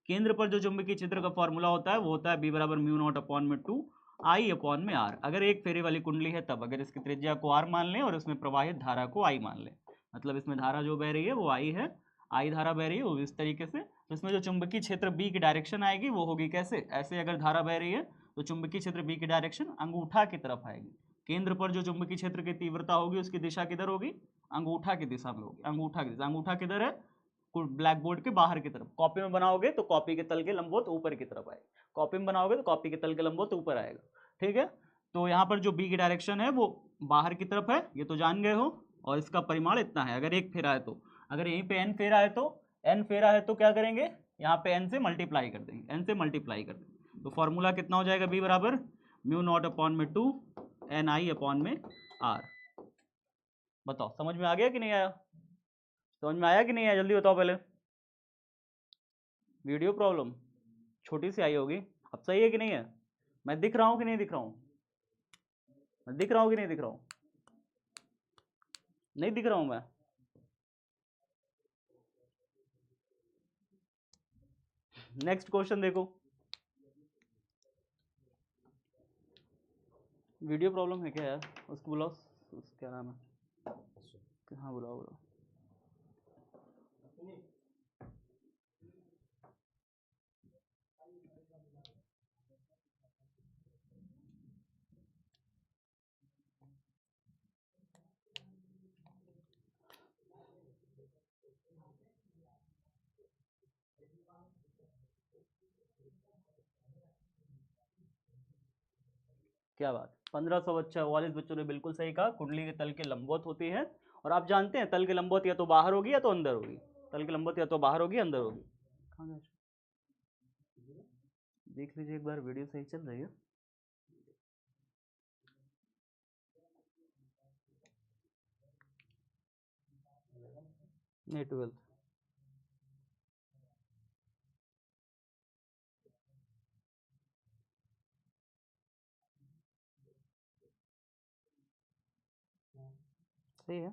केंद्र पर जो चुंबकीय क्षेत्र का फॉर्मूला होता है वो होता है b बराबर म्यू नॉट अपॉन में 2 i अपॉन में r। अगर एक फेरे वाली कुंडली है तब, अगर इसकी त्रिज्या को r मान लें और इसमें प्रवाहित धारा को i मान लें, मतलब इसमें धारा जो बह रही है वो i है, i धारा बह रही है वो इस तरीके से, तो इसमें जो चुंबकीय क्षेत्र b की डायरेक्शन आएगी वो होगी कैसे? ऐसे अगर धारा बह रही है तो चुंबकीय क्षेत्र B की डायरेक्शन अंगूठा की तरफ आएगी। केंद्र पर जो चुंबकीय क्षेत्र की तीव्रता होगी उसकी दिशा किधर होगी? अंगूठा की दिशा में होगी। अंगूठा की दिशा, अंगूठा किधर है? ब्लैक बोर्ड के बाहर की तरफ। कॉपी में बनाओगे तो कॉपी के तल के लंबवत ऊपर की तरफ आएगा, कॉपी में बनाओगे तो कॉपी के तल के लंबवत ऊपर आएगा। ठीक है, तो यहाँ पर जो B की डायरेक्शन है वो बाहर की तरफ है, ये तो जान गए हो, और इसका परिमाण इतना है। अगर एक फेरा है तो, अगर यहीं पे n फेरा है तो, n फेरा है तो क्या करेंगे? यहाँ पे n से मल्टीप्लाई कर देंगे, n से मल्टीप्लाई कर देंगे। तो फॉर्मूला कितना हो जाएगा? b बराबर म्यू नॉट अपॉन में 2 एन आई अपॉन में r। बताओ समझ में आ गया कि नहीं आया? समझ में आया कि नहीं आया? जल्दी बताओ पहले। वीडियो प्रॉब्लम छोटी सी आई होगी, अब सही है कि नहीं है? मैं दिख रहा हूँ कि नहीं दिख रहा हूँ? मैं दिख रहा हूँ कि नहीं दिख रहा हूँ? नहीं दिख रहा हूँ मैं? नेक्स्ट क्वेश्चन देखो। वीडियो प्रॉब्लम है क्या यार? उसको बुलाओ, क्या नाम है? हाँ बुलाओ बुलाओ। क्या बात, 1500 बच्चा 44 बच्चों ने बिल्कुल सही कहा। कुंडली के तल के लंबवत होती है, और आप जानते हैं तल के लंबवत या तो बाहर होगी या तो अंदर होगी। तल के लंबवत या तो बाहर होगी अंदर होगी। कहाँ गए? देख लीजिए एक बार, वीडियो सही चल रही है? नहीं 12th सही है।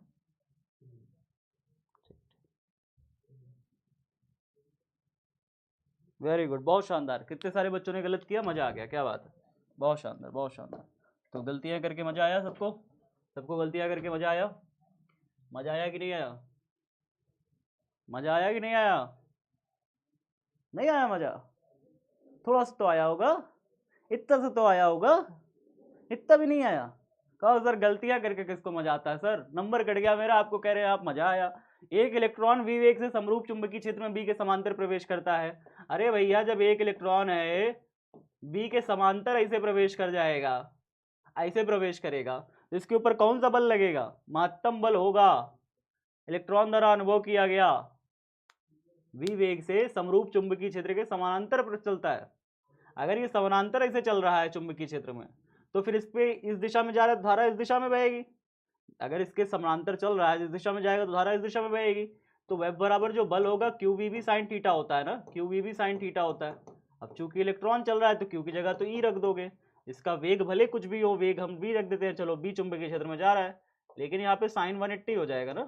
वेरी गुड, बहुत शानदार। कितने सारे बच्चों ने गलत किया, मजा आ गया, क्या बात है, बहुत शानदार बहुत शानदार। तो गलतियां करके मजा आया सबको? सबको गलतियां करके मजा आया? मजा आया कि नहीं आया? मजा आया कि नहीं आया? नहीं आया मजा? थोड़ा सा तो आया होगा, इतना सा तो आया होगा, इतना भी नहीं आया? कहो सर गलतियां करके किसको मजा आता है? सर नंबर कट गया मेरा, आपको कह रहे हैं आप मजा आया। एक इलेक्ट्रॉन विवेक से समरूप चुंबकीय क्षेत्र में बी के समांतर प्रवेश करता है। अरे भैया जब एक इलेक्ट्रॉन है बी के समांतर ऐसे प्रवेश कर जाएगा, ऐसे प्रवेश करेगा, तो इसके ऊपर कौन सा बल लगेगा? महत्तम बल होगा। इलेक्ट्रॉन द्वारा अनुभव किया गया v वेग से समरूप चुंबकीय क्षेत्र के समानांतर पर चलता है। अगर ये समानांतर ऐसे चल रहा है चुंबकीय क्षेत्र में, तो फिर इस पे इस दिशा में जा रहा है, धारा इस दिशा में बहेगी। अगर इसके समानांतर चल रहा है, इस दिशा में जाएगा तो धारा इस दिशा में बहेगी। तो वेब बराबर जो बल होगा क्यू वी भी साइन थीटा होता है ना, क्यू वी भी साइन थीटा होता है। अब चूंकि इलेक्ट्रॉन चल रहा है तो क्यू की जगह तो ई रख दोगे। इसका वेग भले कुछ भी हो, वेग हम बी रख देते हैं, चलो बी चुंबकीय क्षेत्र में जा रहा है, लेकिन यहाँ पे साइन 180 हो जाएगा ना।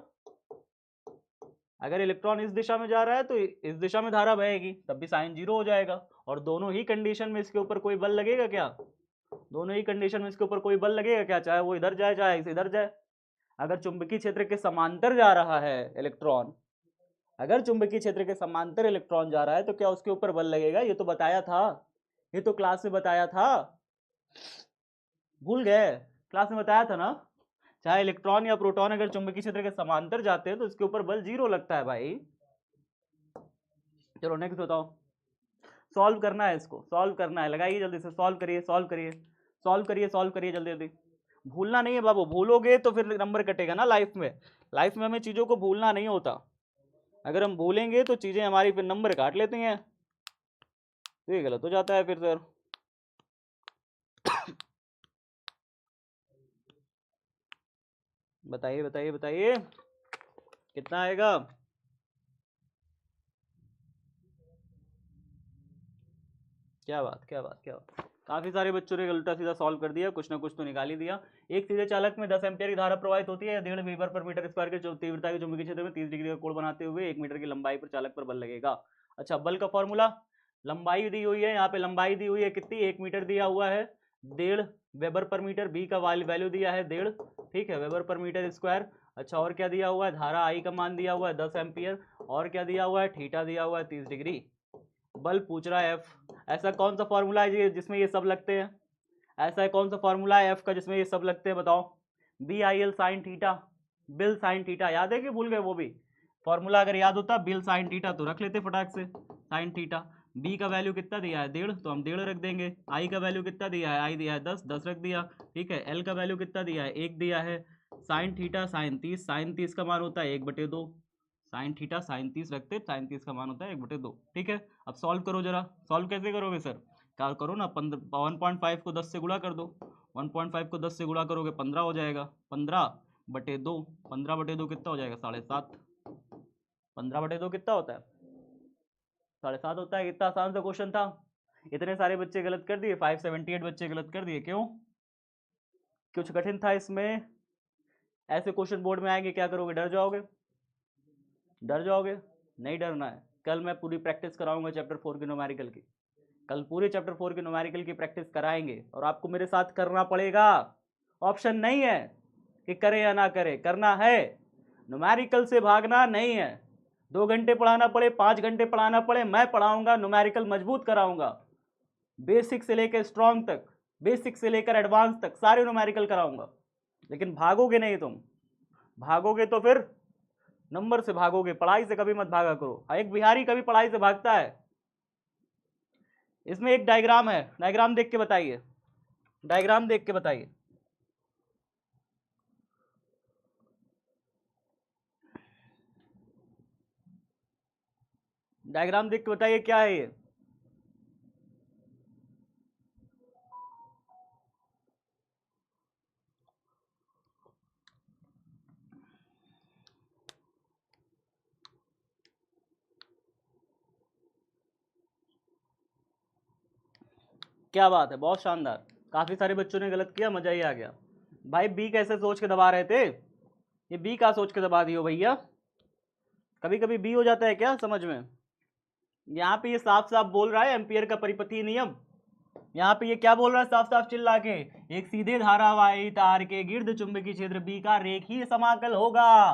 अगर इलेक्ट्रॉन इस दिशा में जा रहा है तो इस दिशा में धारा बहेगी, तब भी साइन 0 हो जाएगा। और दोनों ही कंडीशन में इसके ऊपर कोई बल लगेगा क्या? दोनों ही कंडीशन में इसके ऊपर कोई बल लगेगा क्या? चाहे वो इधर जाए चाहे इधर जाए। अगर चुंबकीय क्षेत्र के समांतर जा रहा है इलेक्ट्रॉन, अगर चुंबकीय क्षेत्र के समांतर इलेक्ट्रॉन जा रहा है तो क्या उसके ऊपर बल लगेगा? ये तो बताया था, ये तो क्लास में बताया था, भूल गए? क्लास में बताया था ना, चाहे इलेक्ट्रॉन या प्रोटॉन अगर चुंबकीय क्षेत्र के समांतर जाते हैं तो इसके ऊपर बल 0 लगता है भाई। चलो नेक्स्ट बताओ। सॉल्व करना है, इसको सॉल्व करना है, लगाइए जल्दी से, सॉल्व करिए सॉल्व करिए सॉल्व करिए सॉल्व करिए जल्दी जल्दी। भूलना नहीं है बाबू, भूलोगे तो फिर नंबर कटेगा ना लाइफ में। लाइफ में हमें चीज़ों को भूलना नहीं होता, अगर हम भूलेंगे तो चीज़ें हमारी फिर नंबर काट लेती हैं, तो ये गलत हो जाता है फिर सर। बताइए बताइए बताइए कितना आएगा? क्या बात क्या बात क्या बात, काफी सारे बच्चों ने उल्टा सीधा सॉल्व कर दिया, कुछ ना कुछ तो निकाल ही दिया। एक सीधे चालक में 10 एम्पियर की धारा प्रवाहित होती है, 1.5 मीटर पर मीटर स्क्वायर की तीव्रता के चुंबकीय क्षेत्र में 30 डिग्री का कोण बनाते हुए 1 मीटर की लंबाई पर चालक पर बल लगेगा। अच्छा, बल का फॉर्मूला, लंबाई दी हुई है, यहाँ पे लंबाई दी हुई है कितनी? 1 मीटर दिया हुआ है, 1.5 वेबर पर मीटर, बी का वैल्यू दिया है 1.5, ठीक है, वेबर पर मीटर स्क्वायर। अच्छा, और क्या दिया हुआ है? धारा आई का मान दिया हुआ है 10 एम्पियर, और क्या दिया हुआ है? थीटा दिया हुआ है 30 डिग्री। बल पूछ रहा है एफ। ऐसा कौन सा फॉर्मूला है जिसमें ये सब लगते हैं? ऐसा है कौन सा फॉर्मूला है एफ का जिसमें ये सब लगते हैं? बताओ। B I L sine theta, BIL sine theta, याद है कि भूल गए? वो भी फॉर्मूला अगर याद होता, बिल साइन थीटा, तो रख लेते फटाक से साइन थीटा। बी का वैल्यू कितना दिया है? 1.5, तो हम 1.5 रख देंगे। आई का वैल्यू कितना दिया है? आई दिया है 10, 10 रख दिया, ठीक है। एल का वैल्यू कितना दिया है? 1 दिया है। साइन थीटा साइन 30, साइन 30 का मान होता है 1/2, साइन थीटा साइन 30 रखते, साइन 30 का मान होता है 1/2, ठीक है। अब सॉल्व करो जरा, सॉल्व कैसे करोगे सर? क्या करो ना, 1.5 को 10 से गुणा कर दो, 1.5 को 10 से गुणा करोगे 15 हो जाएगा, 15/2, 15/2 कितना हो जाएगा? 7.5, 15/2 कितना होता है? 7.5 होता है। कितना आसान सा क्वेश्चन था, इतने सारे बच्चे गलत कर दिए, 578 बच्चे गलत कर दिए, क्यों? कुछ कठिन था इसमें? ऐसे क्वेश्चन बोर्ड में आएंगे क्या करोगे? डर जाओगे? डर जाओगे? नहीं डरना है, कल मैं पूरी प्रैक्टिस कराऊंगा चैप्टर 4 की न्यूमेरिकल की, कल पूरे चैप्टर 4 की न्यूमेरिकल की प्रैक्टिस कराएंगे, और आपको मेरे साथ करना पड़ेगा, ऑप्शन नहीं है कि करे या ना करे, करना है। न्यूमेरिकल से भागना नहीं है, 2 घंटे पढ़ाना पड़े, 5 घंटे पढ़ाना पड़े, मैं पढ़ाऊंगा, न्यूमेरिकल मजबूत कराऊंगा, बेसिक से लेकर स्ट्रॉन्ग तक, बेसिक से लेकर एडवांस तक सारे न्यूमेरिकल कराऊंगा। लेकिन भागोगे नहीं तुम, भागोगे तो फिर नंबर से भागोगे, पढ़ाई से कभी मत भागा करो। एक बिहारी कभी पढ़ाई से भागता है? इसमें एक डायग्राम है, डायग्राम देख के बताइए, डायग्राम देख के बताइए। डायग्राम देख के बताइए क्या है ये? क्या बात है, बहुत शानदार, काफी सारे बच्चों ने गलत किया, मजा ही आ गया। भाई बी कैसे सोच के दबा रहे थे? ये बी का सोच के दबा दियो भैया, कभी कभी बी हो जाता है क्या समझ में? यहाँ पे ये साफ साफ बोल रहा है एम्पियर का परिपथीय नियम, यहाँ पे ये क्या बोल रहा है साफ साफ चिल्ला के? एक सीधे धारावाही तार के गिर्द चुंबकीय क्षेत्र बी का रेखीय समाकल होगा।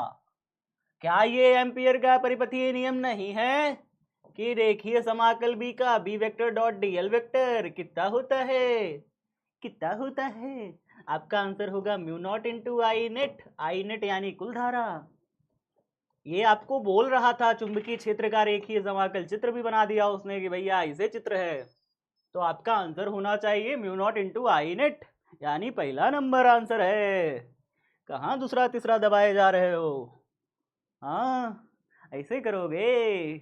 क्या ये एम्पियर का परिपथीय नियम नहीं है कि रेखीय समाकल बी का B vector dot DL vector कितना होता है? कितना होता है? आपका आंसर होगा mu naught into I net, I net यानी कुल धारा। ये आपको बोल रहा था चुंबकीय क्षेत्र का रेखीय समाकल, चित्र भी बना दिया उसने कि भैया ऐसे चित्र है। तो आपका आंसर होना चाहिए mu naught into I net, यानी पहला नंबर आंसर है। कहाँ दूसरा तीसरा दबाए जा रहे हो? हाँ ऐसे करोगे?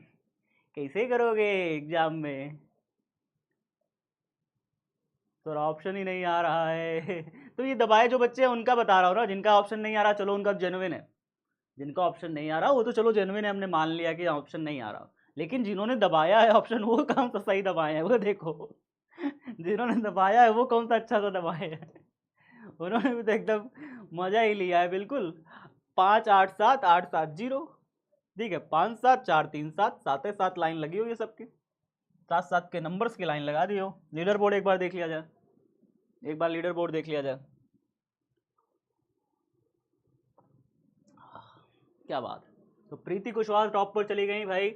कैसे करोगे एग्जाम में? तो ऑप्शन ही नहीं आ रहा है तो ये दबाए जो बच्चे हैं उनका बता रहा हूँ ना, जिनका ऑप्शन नहीं आ रहा चलो उनका जेन्युइन है। जिनका ऑप्शन नहीं आ रहा वो तो चलो जेन्युइन है, हमने मान लिया कि ऑप्शन नहीं आ रहा, लेकिन जिन्होंने दबाया है ऑप्शन वो कौन सा सही दबाए हैं वो देखो जिन्होंने दबाया है वो कौन सा अच्छा सा दबाए है उन्होंने भी तो एकदम मजा ही लिया है बिल्कुल। 5 8 7 8 7 0, ठीक है 5 7 4 3 7, 7 लाइन लगी हुई है सबकी, 7 के नंबर्स की लाइन लगा दी हो। लीडर बोर्ड एक बार देख लिया जाए, एक बार लीडर बोर्ड देख लिया जाए। क्या बात है। तो प्रीति कुशवाहा टॉप पर चली गई भाई,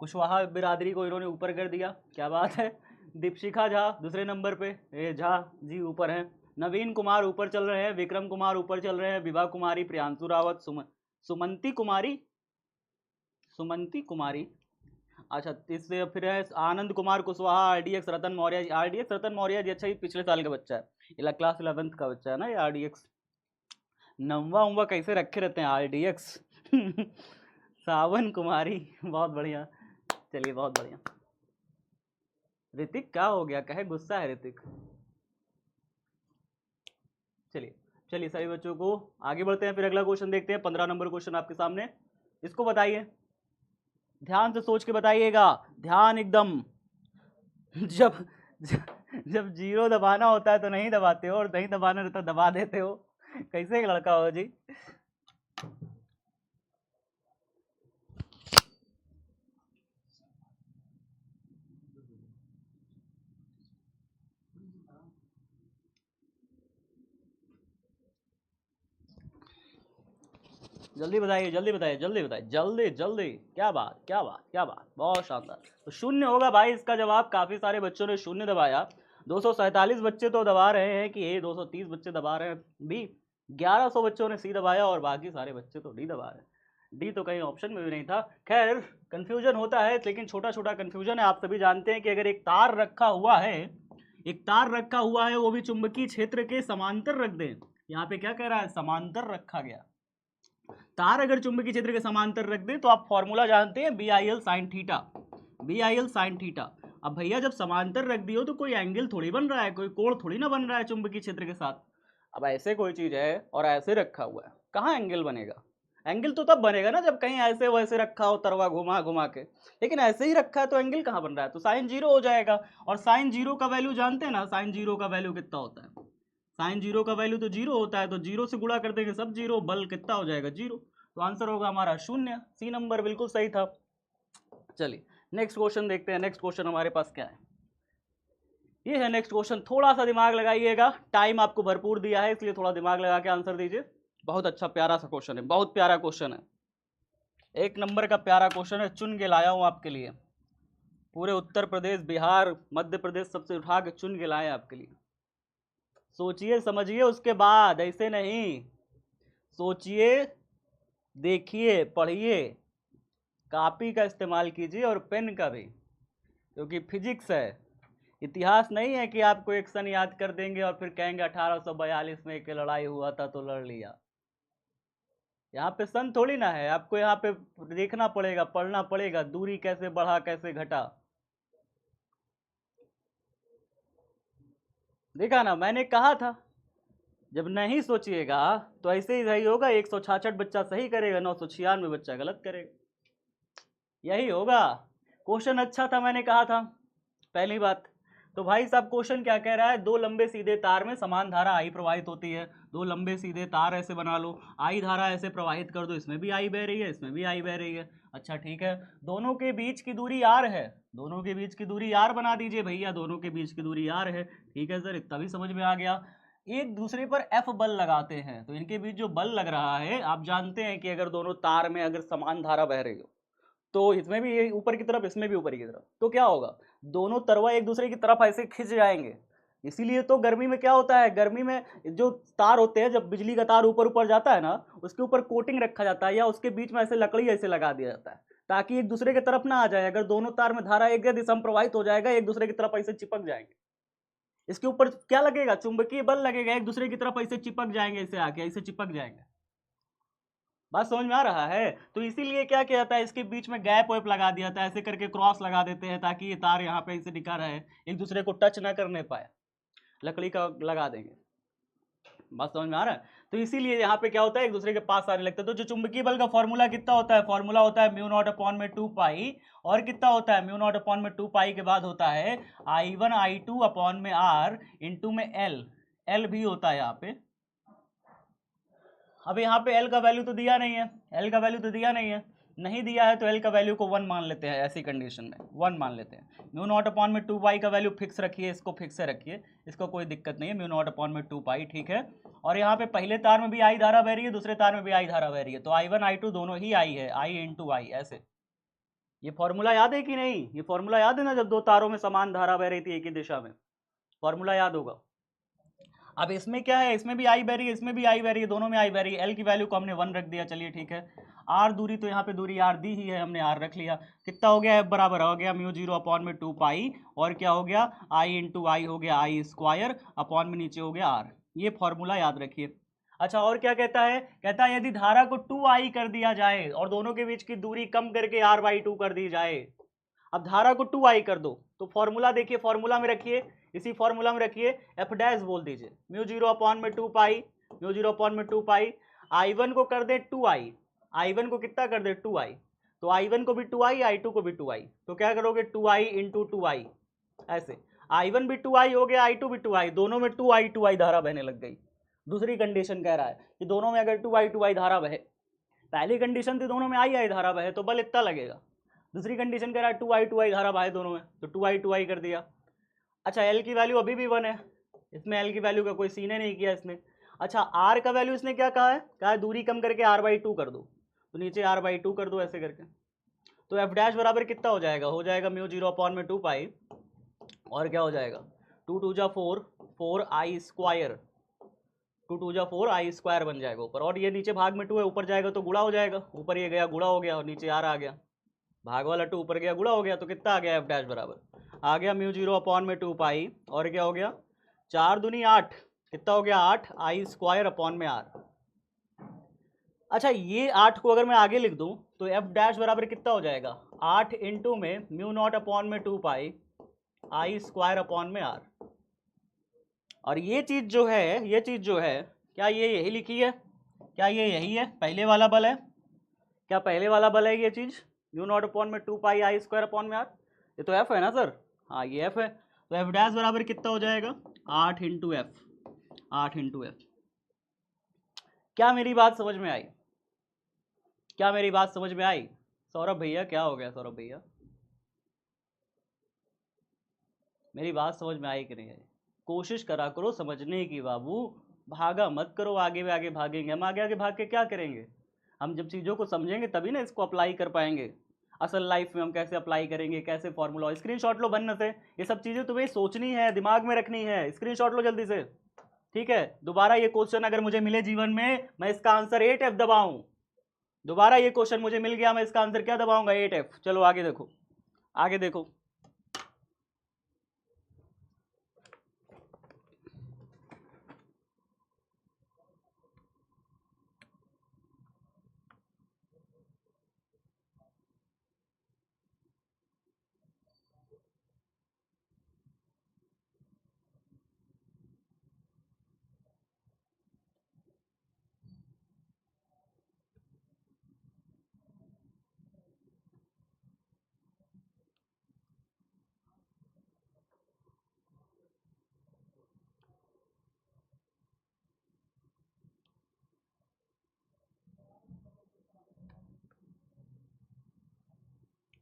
कुशवाहा बिरादरी को इन्होंने ऊपर कर दिया, क्या बात है। दीपशिखा झा दूसरे नंबर पे, ये झा जी ऊपर हैं। नवीन कुमार ऊपर चल रहे हैं, विक्रम कुमार ऊपर चल रहे हैं, विभा कुमारी, प्रियांशु रावत, सुमंती कुमारी, सुमंती कुमारी, अच्छा इससे फिर है आनंद कुमार कुशवाहा, आरडीएक्स रतन मौर्य। आरडीएक्स रतन मौर्य जी अच्छा ये पिछले साल का बच्चा है, क्लास 11th का बच्चा है ना ये आरडीएक्स। नंवा उम्वा कैसे रखे रहते हैं आरडीएक्स सावन कुमारी, बहुत बढ़िया, चलिए बहुत बढ़िया। ऋतिक क्या हो गया, कहे गुस्सा है ऋतिक। चलिए चलिए सभी बच्चों को आगे बढ़ते हैं, फिर अगला क्वेश्चन देखते हैं। 15 नंबर क्वेश्चन आपके सामने, इसको बताइए, ध्यान से सोच के बताइएगा, ध्यान एकदम। जब जब जीरो दबाना होता है तो नहीं दबाते हो, और नहीं दबाना रहता दबा देते हो, कैसे लड़का हो जी। जल्दी बताइए जल्दी बताइए जल्दी बताइए जल्दी जल्दी, क्या बात क्या बात क्या बात, बहुत शानदार। तो शून्य होगा भाई इसका जवाब, काफी सारे बच्चों ने शून्य दबाया। 247 बच्चे तो दबा रहे हैं कि ए, 230 बच्चे दबा रहे हैं बी, 1100 बच्चों ने सी दबाया और बाकी सारे बच्चे तो डी दबा रहे हैं। डी तो कहीं ऑप्शन में भी नहीं था। खैर कंफ्यूजन होता है, लेकिन छोटा छोटा कंफ्यूजन है। आप सभी जानते हैं कि अगर एक तार रखा हुआ है, एक तार रखा हुआ है वो भी चुंबकीय क्षेत्र के समांतर रख दें, यहाँ पे क्या कह रहा है, समांतर रखा गया। तार अगर चुंबकीय क्षेत्र के समांतर रख दें तो आप फॉर्मूला जानते हैं, B I L sine theta, B I L sine theta. अब भैया जब समांतर रख दियो तो कोई एंगल थोड़ी बन रहा है, कोई कोण थोड़ी ना बन रहा है चुंबकीय क्षेत्र के साथ। अब ऐसे कोई चीज है और ऐसे रखा हुआ है, कहाँ एंगल बनेगा? एंगल तो तब बनेगा ना जब कहीं ऐसे वैसे रखा हो, तरवा घुमा घुमा के, लेकिन ऐसे ही रखा है तो एंगल कहाँ बन रहा है? तो साइन जीरो हो जाएगा। और साइन जीरो का वैल्यू जानते हैं ना, साइन जीरो का वैल्यू कितना होता है? साइन जीरो का वैल्यू तो जीरो होता है, तो जीरो से गुणा कर देंगे सब जीरो, बल कितना हो जाएगा, जीरो। तो आंसर होगा हमारा शून्य, सी नंबर बिल्कुल सही था। चलिए नेक्स्ट क्वेश्चन देखते हैं। नेक्स्ट क्वेश्चन हमारे पास क्या है, ये है नेक्स्ट क्वेश्चन। थोड़ा सा दिमाग लगाइएगा, टाइम आपको भरपूर दिया है इसलिए थोड़ा दिमाग लगा के आंसर दीजिए। बहुत अच्छा प्यारा सा क्वेश्चन है, बहुत प्यारा क्वेश्चन है, एक नंबर का प्यारा क्वेश्चन है, चुन के लाया हूं आपके लिए। पूरे उत्तर प्रदेश, बिहार, मध्य प्रदेश सबसे उठा के चुन के लाए आपके लिए। सोचिए समझिए उसके बाद, ऐसे नहीं, सोचिए, देखिए, पढ़िए, कॉपी का इस्तेमाल कीजिए और पेन का भी, क्योंकि फिजिक्स है, इतिहास नहीं है कि आपको एक सन याद कर देंगे और फिर कहेंगे 1842 में एक लड़ाई हुआ था तो लड़ लिया। यहाँ पे सन थोड़ी ना है, आपको यहाँ पे देखना पड़ेगा, पढ़ना पड़ेगा, दूरी कैसे बढ़ा कैसे घटा। देखा ना, मैंने कहा था जब नहीं सोचिएगा तो ऐसे ही सही होगा, 166 बच्चा सही करेगा, 996 बच्चा गलत करेगा, यही होगा। क्वेश्चन अच्छा था, मैंने कहा था पहली बात। तो भाई साहब क्वेश्चन क्या कह रहा है, दो लंबे सीधे तार में समान धारा आई प्रवाहित होती है। दो लंबे सीधे तार ऐसे बना लो, आई धारा ऐसे प्रवाहित कर दो, इसमें भी आई बह रही है, इसमें भी आई बह रही है। अच्छा ठीक है, दोनों के बीच की दूरी आर है, दोनों के बीच की दूरी आर बना दीजिए भैया, दोनों के बीच की दूरी आर है। ठीक है सर, इतना भी समझ में आ गया। एक दूसरे पर एफ बल लगाते हैं, तो इनके बीच जो बल लग रहा है, आप जानते हैं कि अगर दोनों तार में अगर समान धारा बह रही हो तो इसमें भी ऊपर की तरफ, इसमें भी ऊपर की तरफ, तो क्या होगा, दोनों तरवा एक दूसरे की तरफ ऐसे खिंच जाएंगे, इसीलिए तो गर्मी में क्या होता है, गर्मी में जो तार होते हैं, जब बिजली का तार ऊपर ऊपर जाता है ना, उसके ऊपर कोटिंग रखा जाता है या उसके बीच में ऐसे लकड़ी ऐसे लगा दिया जाता है ताकि एक दूसरे की तरफ ना आ जाए। अगर दोनों तार में धारा एक दिशा में प्रवाहित हो जाएगा, एक दूसरे की तरफ ऐसे चिपक जाएंगे। इसके ऊपर क्या लगेगा, चुंबकीय बल लगेगा, एक दूसरे की तरफ ऐसे चिपक जाएंगे, ऐसे आके ऐसे चिपक जाएंगे। बात समझ में आ रहा है? तो इसीलिए क्या किया जाता है, इसके बीच में गैप वैप लगा दिया था, ऐसे करके क्रॉस लगा देते हैं ताकि ये तार यहाँ पे ऐसे टिका रहे, एक दूसरे को टच ना करने पाए, लकड़ी का लगा देंगे। बात समझ में आ रहा है? तो इसीलिए यहाँ पे क्या होता है, एक दूसरे के पास आने लगता है। तो जो चुंबकीय बल का फॉर्मूला कितना होता है, फॉर्मूला होता है म्यू नॉट अपॉन में 2 पाई, और कितना होता है, म्यू नॉट अपॉन में 2 पाई के बाद होता है I1 I2 अपॉन में R इंटू में L भी होता है यहाँ पे। अब यहाँ पे L का वैल्यू तो दिया नहीं है, L का वैल्यू तो दिया नहीं है, नहीं दिया है तो L का वैल्यू को 1 मान लेते हैं, ऐसी कंडीशन में 1 मान लेते हैं। म्यू नॉट अपॉन में 2 पाई का वैल्यू फिक्स रखिए, इसको फिक्स से रखिए, इसको कोई दिक्कत नहीं है, म्यू नॉट अपॉन में 2 पाई, ठीक है। और यहाँ पे पहले तार में भी आई धारा बह रही है, दूसरे तार में भी आई धारा बह रही है, तो I1 I2 दोनों ही आई है, I इंटू आई, ऐसे। ये फॉर्मूला याद है कि नहीं? ये फॉर्मूला याद है ना, जब दो तारों में समान धारा बह रही थी एक ही दिशा में, फॉर्मूला याद होगा। अब इसमें क्या है, इसमें भी आई बह रही है, इसमें भी आई बह रही है, दोनों में आई बह रही है। एल की वैल्यू को हमने 1 रख दिया, चलिए ठीक है। आर दूरी, तो यहाँ पे दूरी आर दी ही है, हमने आर रख लिया। कितना हो गया, एफ बराबर हो गया म्यू 0 अपॉन में 2 पाई, और क्या हो गया, आई इंटू आई हो गया आई स्क्वायर, अपॉन में नीचे हो गया आर। ये फॉर्मूला याद रखिए। अच्छा, और क्या कहता है, कहता है यदि धारा को 2i कर दिया जाए और दोनों के बीच की दूरी कम करके r/2 कर दी जाए। अब धारा को 2i कर दो, तो फॉर्मूला देखिए, फॉर्मूला में रखिए, इसी फॉर्मूला में रखिए, एफ डैश बोल दीजिए, म्यू 0 अपॉन में 2 पाई, म्यू 0 अपॉन में 2 पाई। I1 को कर दे 2i, I1 को कितना कर दे 2i, तो I1 को भी 2i, I2 को भी 2i, तो क्या करोगे 2i इंटू 2i, ऐसे। I1 भी 2i हो गया, I2 भी 2i, दोनों में 2i धारा बहने लग गई। दूसरी कंडीशन कह रहा है कि दोनों में अगर 2i धारा बहे, पहली कंडीशन थी दोनों में आई धारा बहे तो बल इतना लगेगा, दूसरी कंडीशन कह रहा है 2i धारा बहे दोनों में, तो 2i कर दिया। अच्छा, एल की वैल्यू अभी भी 1 है, इसमें एल की वैल्यू का कोई सीने नहीं किया इसने। अच्छा, आर का वैल्यू इसने क्या कहा है, कहा है दूरी कम करके r/2 कर दो, तो नीचे r/2 कर दो ऐसे करके। तो एफ डैश बराबर कितना हो जाएगा, हो जाएगा म्यू 0 अपॉन में 2 पाई, और क्या हो जाएगा 2 2 जा 4, 4i स्क्वायर, 2 2 जा 4i स्क्वायर बन जाएगा ऊपर, और ये नीचे भाग में 2 है, ऊपर जाएगा तो गुणा हो जाएगा, ऊपर ये गया गुणा हो गया, और नीचे आर आ गया, भाग वाला 2 ऊपर गया गुणा हो गया, तो कितना आ गया एफ डैश बराबर आ गया म्यू 0 अपॉन में 2 पाई, और क्या हो गया 4 दूनी 8, कितना हो गया 8 आई स्क्वायर अपॉन में आर। अच्छा, ये 8 को अगर मैं आगे लिख दूं तो एफ डैश बराबर कितना हो जाएगा 8 इंटू में म्यू नॉट अपॉन में 2 पाई आई स्क्वायर अपॉन में आर। और ये चीज जो है, ये चीज जो है, क्या ये यही लिखी है, क्या ये यही है, पहले वाला बल है, क्या पहले वाला बल है ये चीज, म्यू नॉट अपॉन में 2 पाई आई स्क्वायर अपॉन में आर, ये तो एफ है ना सर, हाँ ये एफ है। तो एफ डैश बराबर कितना हो जाएगा 8 इंटू एफ, 8 इंटू एफ। क्या मेरी बात समझ में आई, क्या मेरी बात समझ में आई? सौरभ भैया क्या हो गया, सौरभ भैया मेरी बात समझ में आई कि नहीं आई? कोशिश करा करो समझने की बाबू, भागा मत करो, आगे में आगे भागेंगे हम, आगे आगे भाग के क्या करेंगे, हम जब चीज़ों को समझेंगे तभी ना इसको अप्लाई कर पाएंगे। असल लाइफ में हम कैसे अप्लाई करेंगे, कैसे फॉर्मूला, स्क्रीनशॉट लो बनने से, ये सब चीज़ें तुम्हें सोचनी है, दिमाग में रखनी है, स्क्रीनशॉट लो जल्दी से, ठीक है। दोबारा ये क्वेश्चन अगर मुझे मिले जीवन में, मैं इसका आंसर 8F दबाऊं, दोबारा ये क्वेश्चन मुझे मिल गया, मैं इसका आंसर क्या दबाऊंगा 8F। चलो आगे देखो, आगे देखो,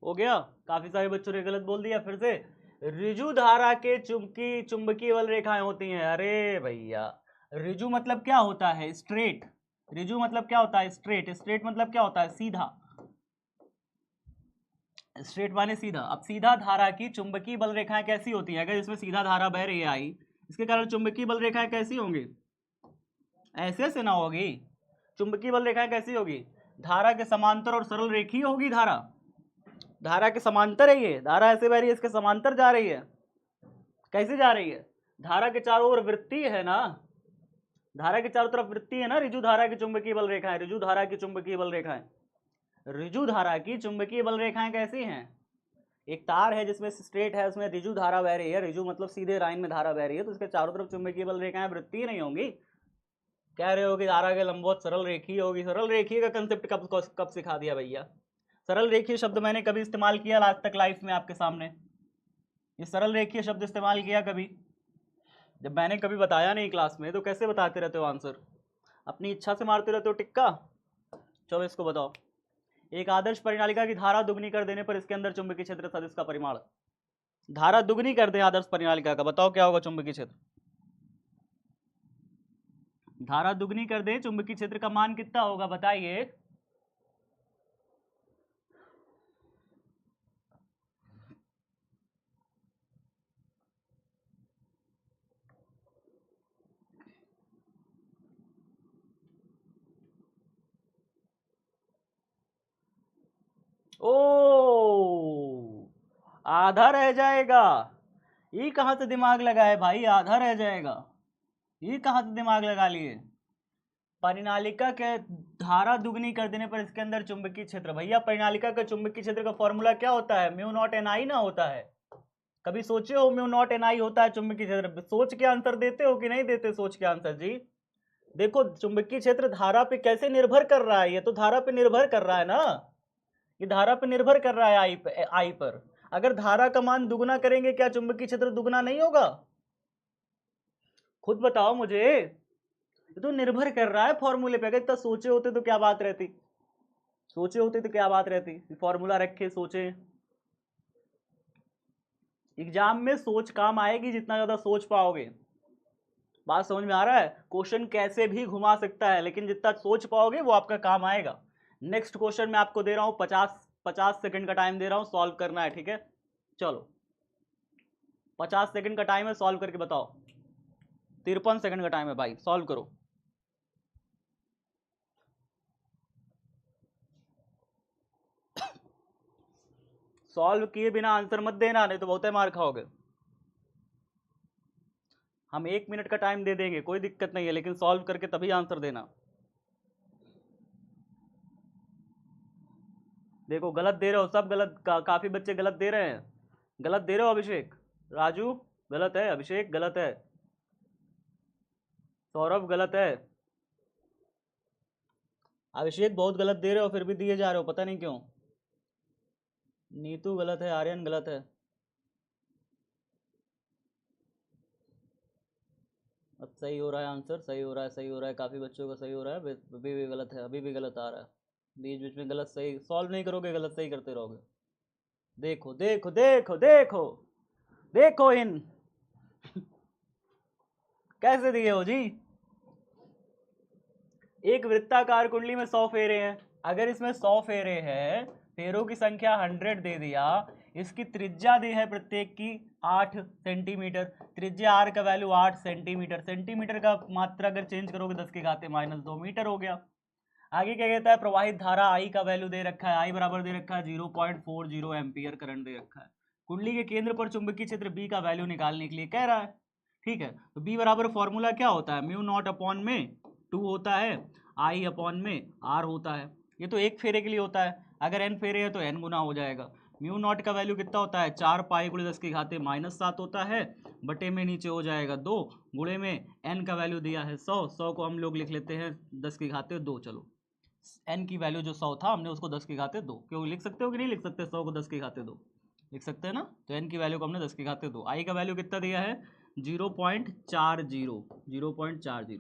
हो गया। काफी सारे बच्चों ने गलत बोल दिया फिर से। ऋजु धारा के चुंबकीय बल रेखाएं होती हैं, अरे भैया ऋजु मतलब क्या होता है, स्ट्रेट, ऋजु मतलब क्या होता है स्ट्रेट, स्ट्रेट मतलब क्या होता है सीधा, स्ट्रेट माने सीधा। अब सीधा धारा की चुंबकीय बल रेखाएं कैसी होती है, अगर इसमें सीधा धारा बह रही है आई, इसके कारण चुंबकीय बल रेखाएं कैसी होंगी? ऐसे से ना होगी। चुंबकीय बल रेखाएं कैसी होगी? धारा के समांतर और सरल रेखीय होगी। धारा के समांतर है, ये धारा ऐसे बह रही है, इसके समांतर जा रही है। कैसे जा रही है? धारा के चारों ओर वृत्तीय है ना, धारा के चारों तरफ वृत्तीय है ना। रिजु धारा की चुंबकीय बल रेखाएं, रिजु धारा की चुंबकीय बल रेखाएं, रिजु धारा की चुंबकीय बल रेखाएं कैसी हैं? एक तार है जिसमें स्ट्रेट है, उसमें रिजु धारा बह रही है, रिजु मतलब सीधे लाइन में धारा बह रही है, तो उसके चारों तरफ चुंबकीय बल रेखाएं वृत्तीय नहीं होंगी। कह रहे हो कि धारा के लंबवत सरल रेखीय होगी। सरल रेखीय का कंसेप्ट कब सिखा दिया भैया? सरल रेखीय शब्द मैंने कभी इस्तेमाल किया आज तक लाइफ में आपके सामने? ये सरल रेखीय शब्द इस्तेमाल किया कभी? जब मैंने कभी बताया नहीं क्लास में तो कैसे बताते रहते हो आंसर? अपनी इच्छा से मारते रहते हो टिक्का। चलो इसको बताओ। एक आदर्श परिनालिका की धारा दुगनी कर देने पर इसके अंदर चुंबकीय क्षेत्र सदिश का परिमाण। धारा दुगनी कर दें आदर्श परिनालिका का, बताओ क्या होगा चुंबकीय क्षेत्र? धारा दुगनी कर दें, चुंबकीय क्षेत्र का मान कितना होगा बताइए? ओ, आधा रह जाएगा। ये कहां से दिमाग लगाए भाई? आधा रह जाएगा, ये कहां से दिमाग लगा लिए? परिनालिका के धारा दुगनी कर देने पर इसके अंदर चुंबकीय क्षेत्र। भैया परिनालिका का चुंबकीय क्षेत्र का फॉर्मूला क्या होता है? म्यू नॉट एन आई ना होता है? कभी सोचे हो म्यू नॉट एन आई होता है चुंबकीय क्षेत्र? सोच के आंसर देते हो कि नहीं देते? सोच के आंसर जी। देखो चुंबकीय क्षेत्र धारा पे कैसे निर्भर कर रहा है, ये तो धारा पे निर्भर कर रहा है ना, ये धारा पे निर्भर कर रहा है आई पर। अगर धारा का मान दुगना करेंगे क्या चुंबकीय क्षेत्र दुगना नहीं होगा? खुद बताओ मुझे। ये तो निर्भर कर रहा है फॉर्मूले पे। अगर इतना सोचे होते तो क्या बात रहती? सोचे होते तो क्या बात रहती? फॉर्मूला रखे सोचे। एग्जाम में सोच काम आएगी जितना ज्यादा सोच पाओगे। बात समझ में आ रहा है? क्वेश्चन कैसे भी घुमा सकता है, लेकिन जितना सोच पाओगे वो आपका काम आएगा। नेक्स्ट क्वेश्चन मैं आपको दे रहा हूं, 50 सेकंड का टाइम दे रहा हूं, सॉल्व करना है, ठीक है? चलो 50 सेकंड का टाइम है, सॉल्व करके बताओ। 53 सेकंड का टाइम है भाई, सॉल्व करो। सॉल्व किए बिना आंसर मत देना, नहीं तो बहुत मार खाओगे। हम 1 मिनट का टाइम दे देंगे, कोई दिक्कत नहीं है, लेकिन सॉल्व करके तभी आंसर देना। देखो गलत दे रहे हो सब, गलत काफी बच्चे गलत दे रहे हैं। गलत दे रहे हो अभिषेक, राजू गलत है, अभिषेक गलत है, सौरभ गलत है। अभिषेक बहुत गलत दे रहे हो, फिर भी दिए जा रहे हो, पता नहीं क्यों। नीतू गलत है, आर्यन गलत है। अब सही हो रहा है आंसर, सही हो रहा है, सही हो रहा है, काफ़ी बच्चों का सही हो रहा है। अभी भी गलत है, अभी भी गलत आ रहा है। बीच बीच में गलत सही सॉल्व नहीं करोगे, गलत सही करते रहोगे। देखो देखो देखो देखो देखो इन कैसे दिए हो जी? एक वृत्ताकार कुंडली में 100 फेरे हैं। अगर इसमें 100 फेरे हैं, फेरों की संख्या 100 दे दिया, इसकी त्रिज्या दी है प्रत्येक की 8 सेंटीमीटर, त्रिज्या आर का वैल्यू 8 सेंटीमीटर, सेंटीमीटर का मात्रा अगर चेंज करोगे 10 के घाते -2 मीटर हो गया। आगे क्या कहता है? प्रवाहित धारा आई का वैल्यू दे रखा है, आई बराबर दे रखा है 0.40 एम्पियर करंट दे रखा है। कुंडली के केंद्र पर चुंबकीय क्षेत्र बी का वैल्यू निकालने के लिए कह रहा है, ठीक है? तो बी बराबर फॉर्मूला क्या होता है? म्यू नॉट अपॉन में 2 होता है, आई अपॉन में आर होता है। ये तो एक फेरे के लिए होता है, अगर एन फेरे है तो एन गुना हो जाएगा। म्यू नॉट का वैल्यू कितना होता है? 4 पाई गुणे 10 के घाते -7 होता है, बटे में नीचे हो जाएगा 2, गुणे में एन का वैल्यू दिया है 100, 100 को हम लोग लिख लेते हैं 10 के घाते 2। चलो एन की वैल्यू जो 100 था, हमने उसको 10 के घाते 2, क्यों लिख सकते हो कि नहीं लिख सकते? 100 को 10 के घाते 2 लिख सकते हैं ना? तो एन की वैल्यू को हमने 10 के घाते 2, आई का वैल्यू कितना दिया है? 0.40, 0.40।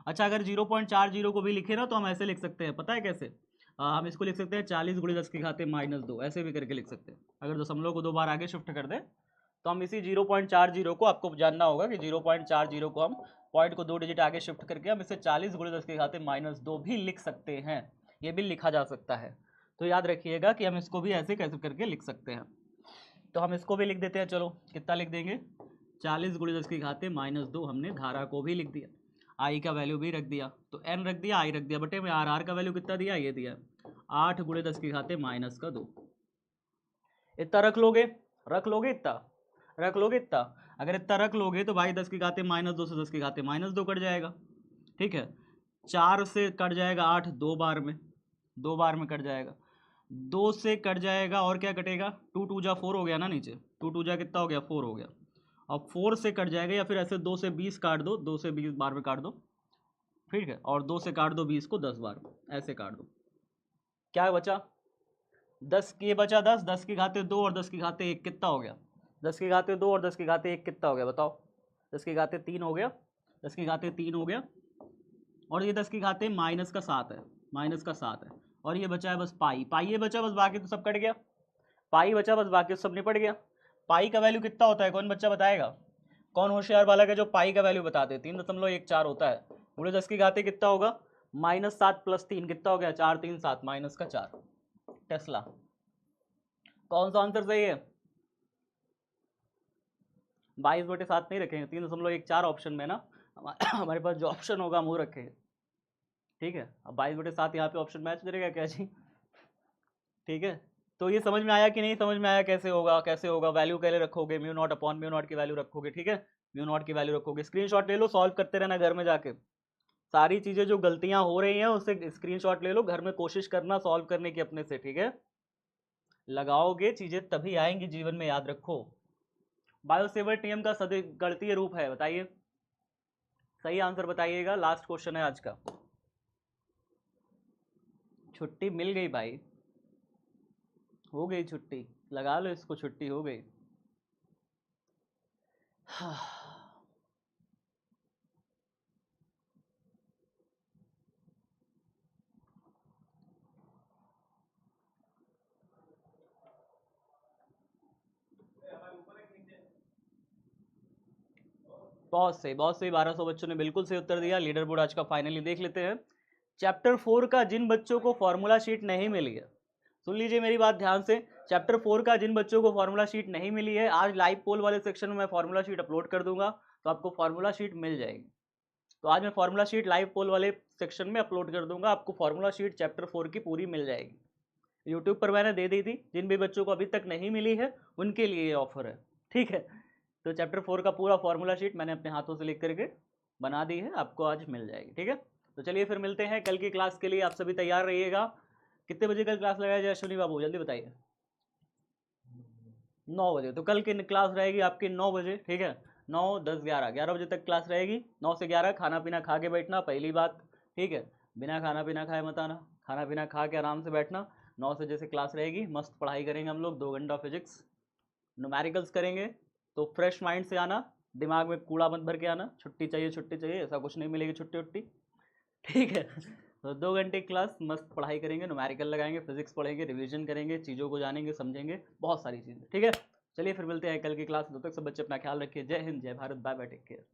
अच्छा अगर 0.40 को भी लिखे ना तो हम ऐसे लिख सकते हैं, पता है कैसे? हम इसको लिख सकते हैं 40 गुणे 10 के घाते -2, ऐसे भी करके लिख सकते हैं। अगर दशमलव को 2 बार आगे शिफ्ट कर दें तो हम इसी 0.40 को, आपको जानना होगा कि 0.40 को हम पॉइंट को 2 डिजिट आगे शिफ्ट करके हम इसे 40 गुणे 10 के घाते -2 भी लिख सकते हैं। ये भी लिखा जा सकता है, तो याद रखिएगा कि हम इसको भी ऐसे कैसे करके लिख सकते हैं। तो हम इसको भी लिख देते हैं, चलो कितना लिख देंगे? 40 गुणे 10 की घाते -2 हमने धारा को भी लिख दिया, आई का वैल्यू भी रख दिया, तो एन रख दिया, आई रख दिया, बटे में आर, आर का वैल्यू कितना दिया, ये दिया 8 गुणे 10 की घाते -2। इतना रख लोगे, इतना रख लोगे, इतना अगर इतना रख लोगे तो भाई 10 की घाते -2 से 10 की घाते -2 कट जाएगा, ठीक है। 4 से कट जाएगा 8 2 बार में, 2 बार में कट जाएगा, 2 से कट जाएगा और क्या कटेगा, 2 2 जा 4 हो गया ना, नीचे 2 2 जा कितना हो गया, 4 हो गया। और 4 से कट जाएगा, या फिर ऐसे 2 से 20 काट दो, 2 से 20 बार में काट दो, ठीक है, और 2 से काट दो 20 को 10 बार, ऐसे काट दो, क्या बचा 10, ये बचा 10, 10 की घाते 2 और 10 की घाते 1 कितना हो गया, 10 की घाते 2 और 10 की घाते 1 कितना हो गया बताओ, 10 की घाते 3 हो गया, 10 की घाते 3 हो गया, और ये 10 की घाते -7 है, -7 है, और ये बचा है बस पाई, पाई ये बचा बस, बाकी तो सब कट गया, पाई बचा बस, बाकी सब निपट गया। पाई का वैल्यू कितना होता है, कौन बच्चा बताएगा, कौन होशियार बालक है जो पाई का वैल्यू बताते, 3.14 होता है, गुणे 10 की घाते कितना होगा, -7 + 3 कितना हो गया, 4 3 7 -4। टेस्ला, कौन सा आंसर सही है, 22/7 नहीं रखेंगे, 3.14 ऑप्शन में ना, हमारे पास जो ऑप्शन होगा हम वो रखेंगे, ठीक है। अब 22/7 यहाँ पे ऑप्शन मैच करेगा क्या जी, ठीक है। तो ये समझ में आया कि नहीं समझ में आया, कैसे होगा, कैसे होगा, वैल्यू कैसे रखोगे, μ0/μ0 की वैल्यू रखोगे, ठीक है, μ0 की वैल्यू रखोगे, स्क्रीनशॉट ले लो, सॉल्व करते रहना घर में जाके, सारी चीज़ें जो गलतियां हो रही हैं उससे स्क्रीनशॉट ले लो, घर में कोशिश करना सॉल्व करने की अपने से, ठीक है, लगाओगे चीज़ें तभी आएंगी जीवन में, याद रखो। बायोसेवर्ट नियम का गणितीय रूप है, बताइए, सही आंसर बताइएगा, लास्ट क्वेश्चन है आज का। छुट्टी मिल गई भाई, हो गई छुट्टी, लगा लो इसको, छुट्टी हो गई। बहुत सही, बहुत सही, 1200 बच्चों ने बिल्कुल सही उत्तर दिया। लीडर बोर्ड आज का फाइनली देख लेते हैं। चैप्टर 4 का जिन बच्चों को फॉर्मूला शीट नहीं मिली है, सुन लीजिए मेरी बात ध्यान से, चैप्टर 4 का जिन बच्चों को फॉर्मूला शीट नहीं मिली है, आज लाइव पोल वाले सेक्शन में मैं फॉर्मूला शीट अपलोड कर दूंगा, तो आपको फॉर्मूला शीट मिल जाएगी। तो आज मैं फॉर्मूला शीट लाइव पोल वाले सेक्शन में अपलोड कर दूंगा, आपको फॉर्मूला शीट चैप्टर 4 की पूरी मिल जाएगी। यूट्यूब पर मैंने दे दी थी, जिन भी बच्चों को अभी तक नहीं मिली है उनके लिए ये ऑफर है, ठीक है। तो चैप्टर 4 का पूरा फॉर्मूला शीट मैंने अपने हाथों से लिख करके बना दी है, आपको आज मिल जाएगी, ठीक है। तो चलिए फिर मिलते हैं कल की क्लास के लिए, आप सभी तैयार रहिएगा। कितने बजे कल क्लास लगाया जाए अश्विनी बाबू, जल्दी बताइए। 9 बजे, तो कल की क्लास रहेगी आपकी 9 बजे, ठीक है, 9 10 11 11 बजे तक क्लास रहेगी। 9 से 11 खाना पीना खा के बैठना, पहली बात, ठीक है, बिना खाना पीना खाए मत आना, खाना पीना खा के आराम से बैठना। 9 से जैसे क्लास रहेगी, मस्त पढ़ाई करेंगे हम लोग, 2 घंटा फिजिक्स, न्यूमेरिकल्स करेंगे, तो फ्रेश माइंड से आना, दिमाग में कूड़ा मत भर के आना, छुट्टी चाहिए छुट्टी चाहिए, ऐसा कुछ नहीं मिलेगी छुट्टी उट्टी, ठीक है। तो 2 घंटे क्लास मस्त पढ़ाई करेंगे, न्यूमेरिकल लगाएंगे, फिजिक्स पढ़ेंगे, रिवीजन करेंगे, चीज़ों को जानेंगे समझेंगे, बहुत सारी चीज़ें, ठीक है। चलिए फिर मिलते हैं कल की क्लास, तब तक सब बच्चे अपना ख्याल रखिए। जय हिंद, जय Bharat, bye bye, take care.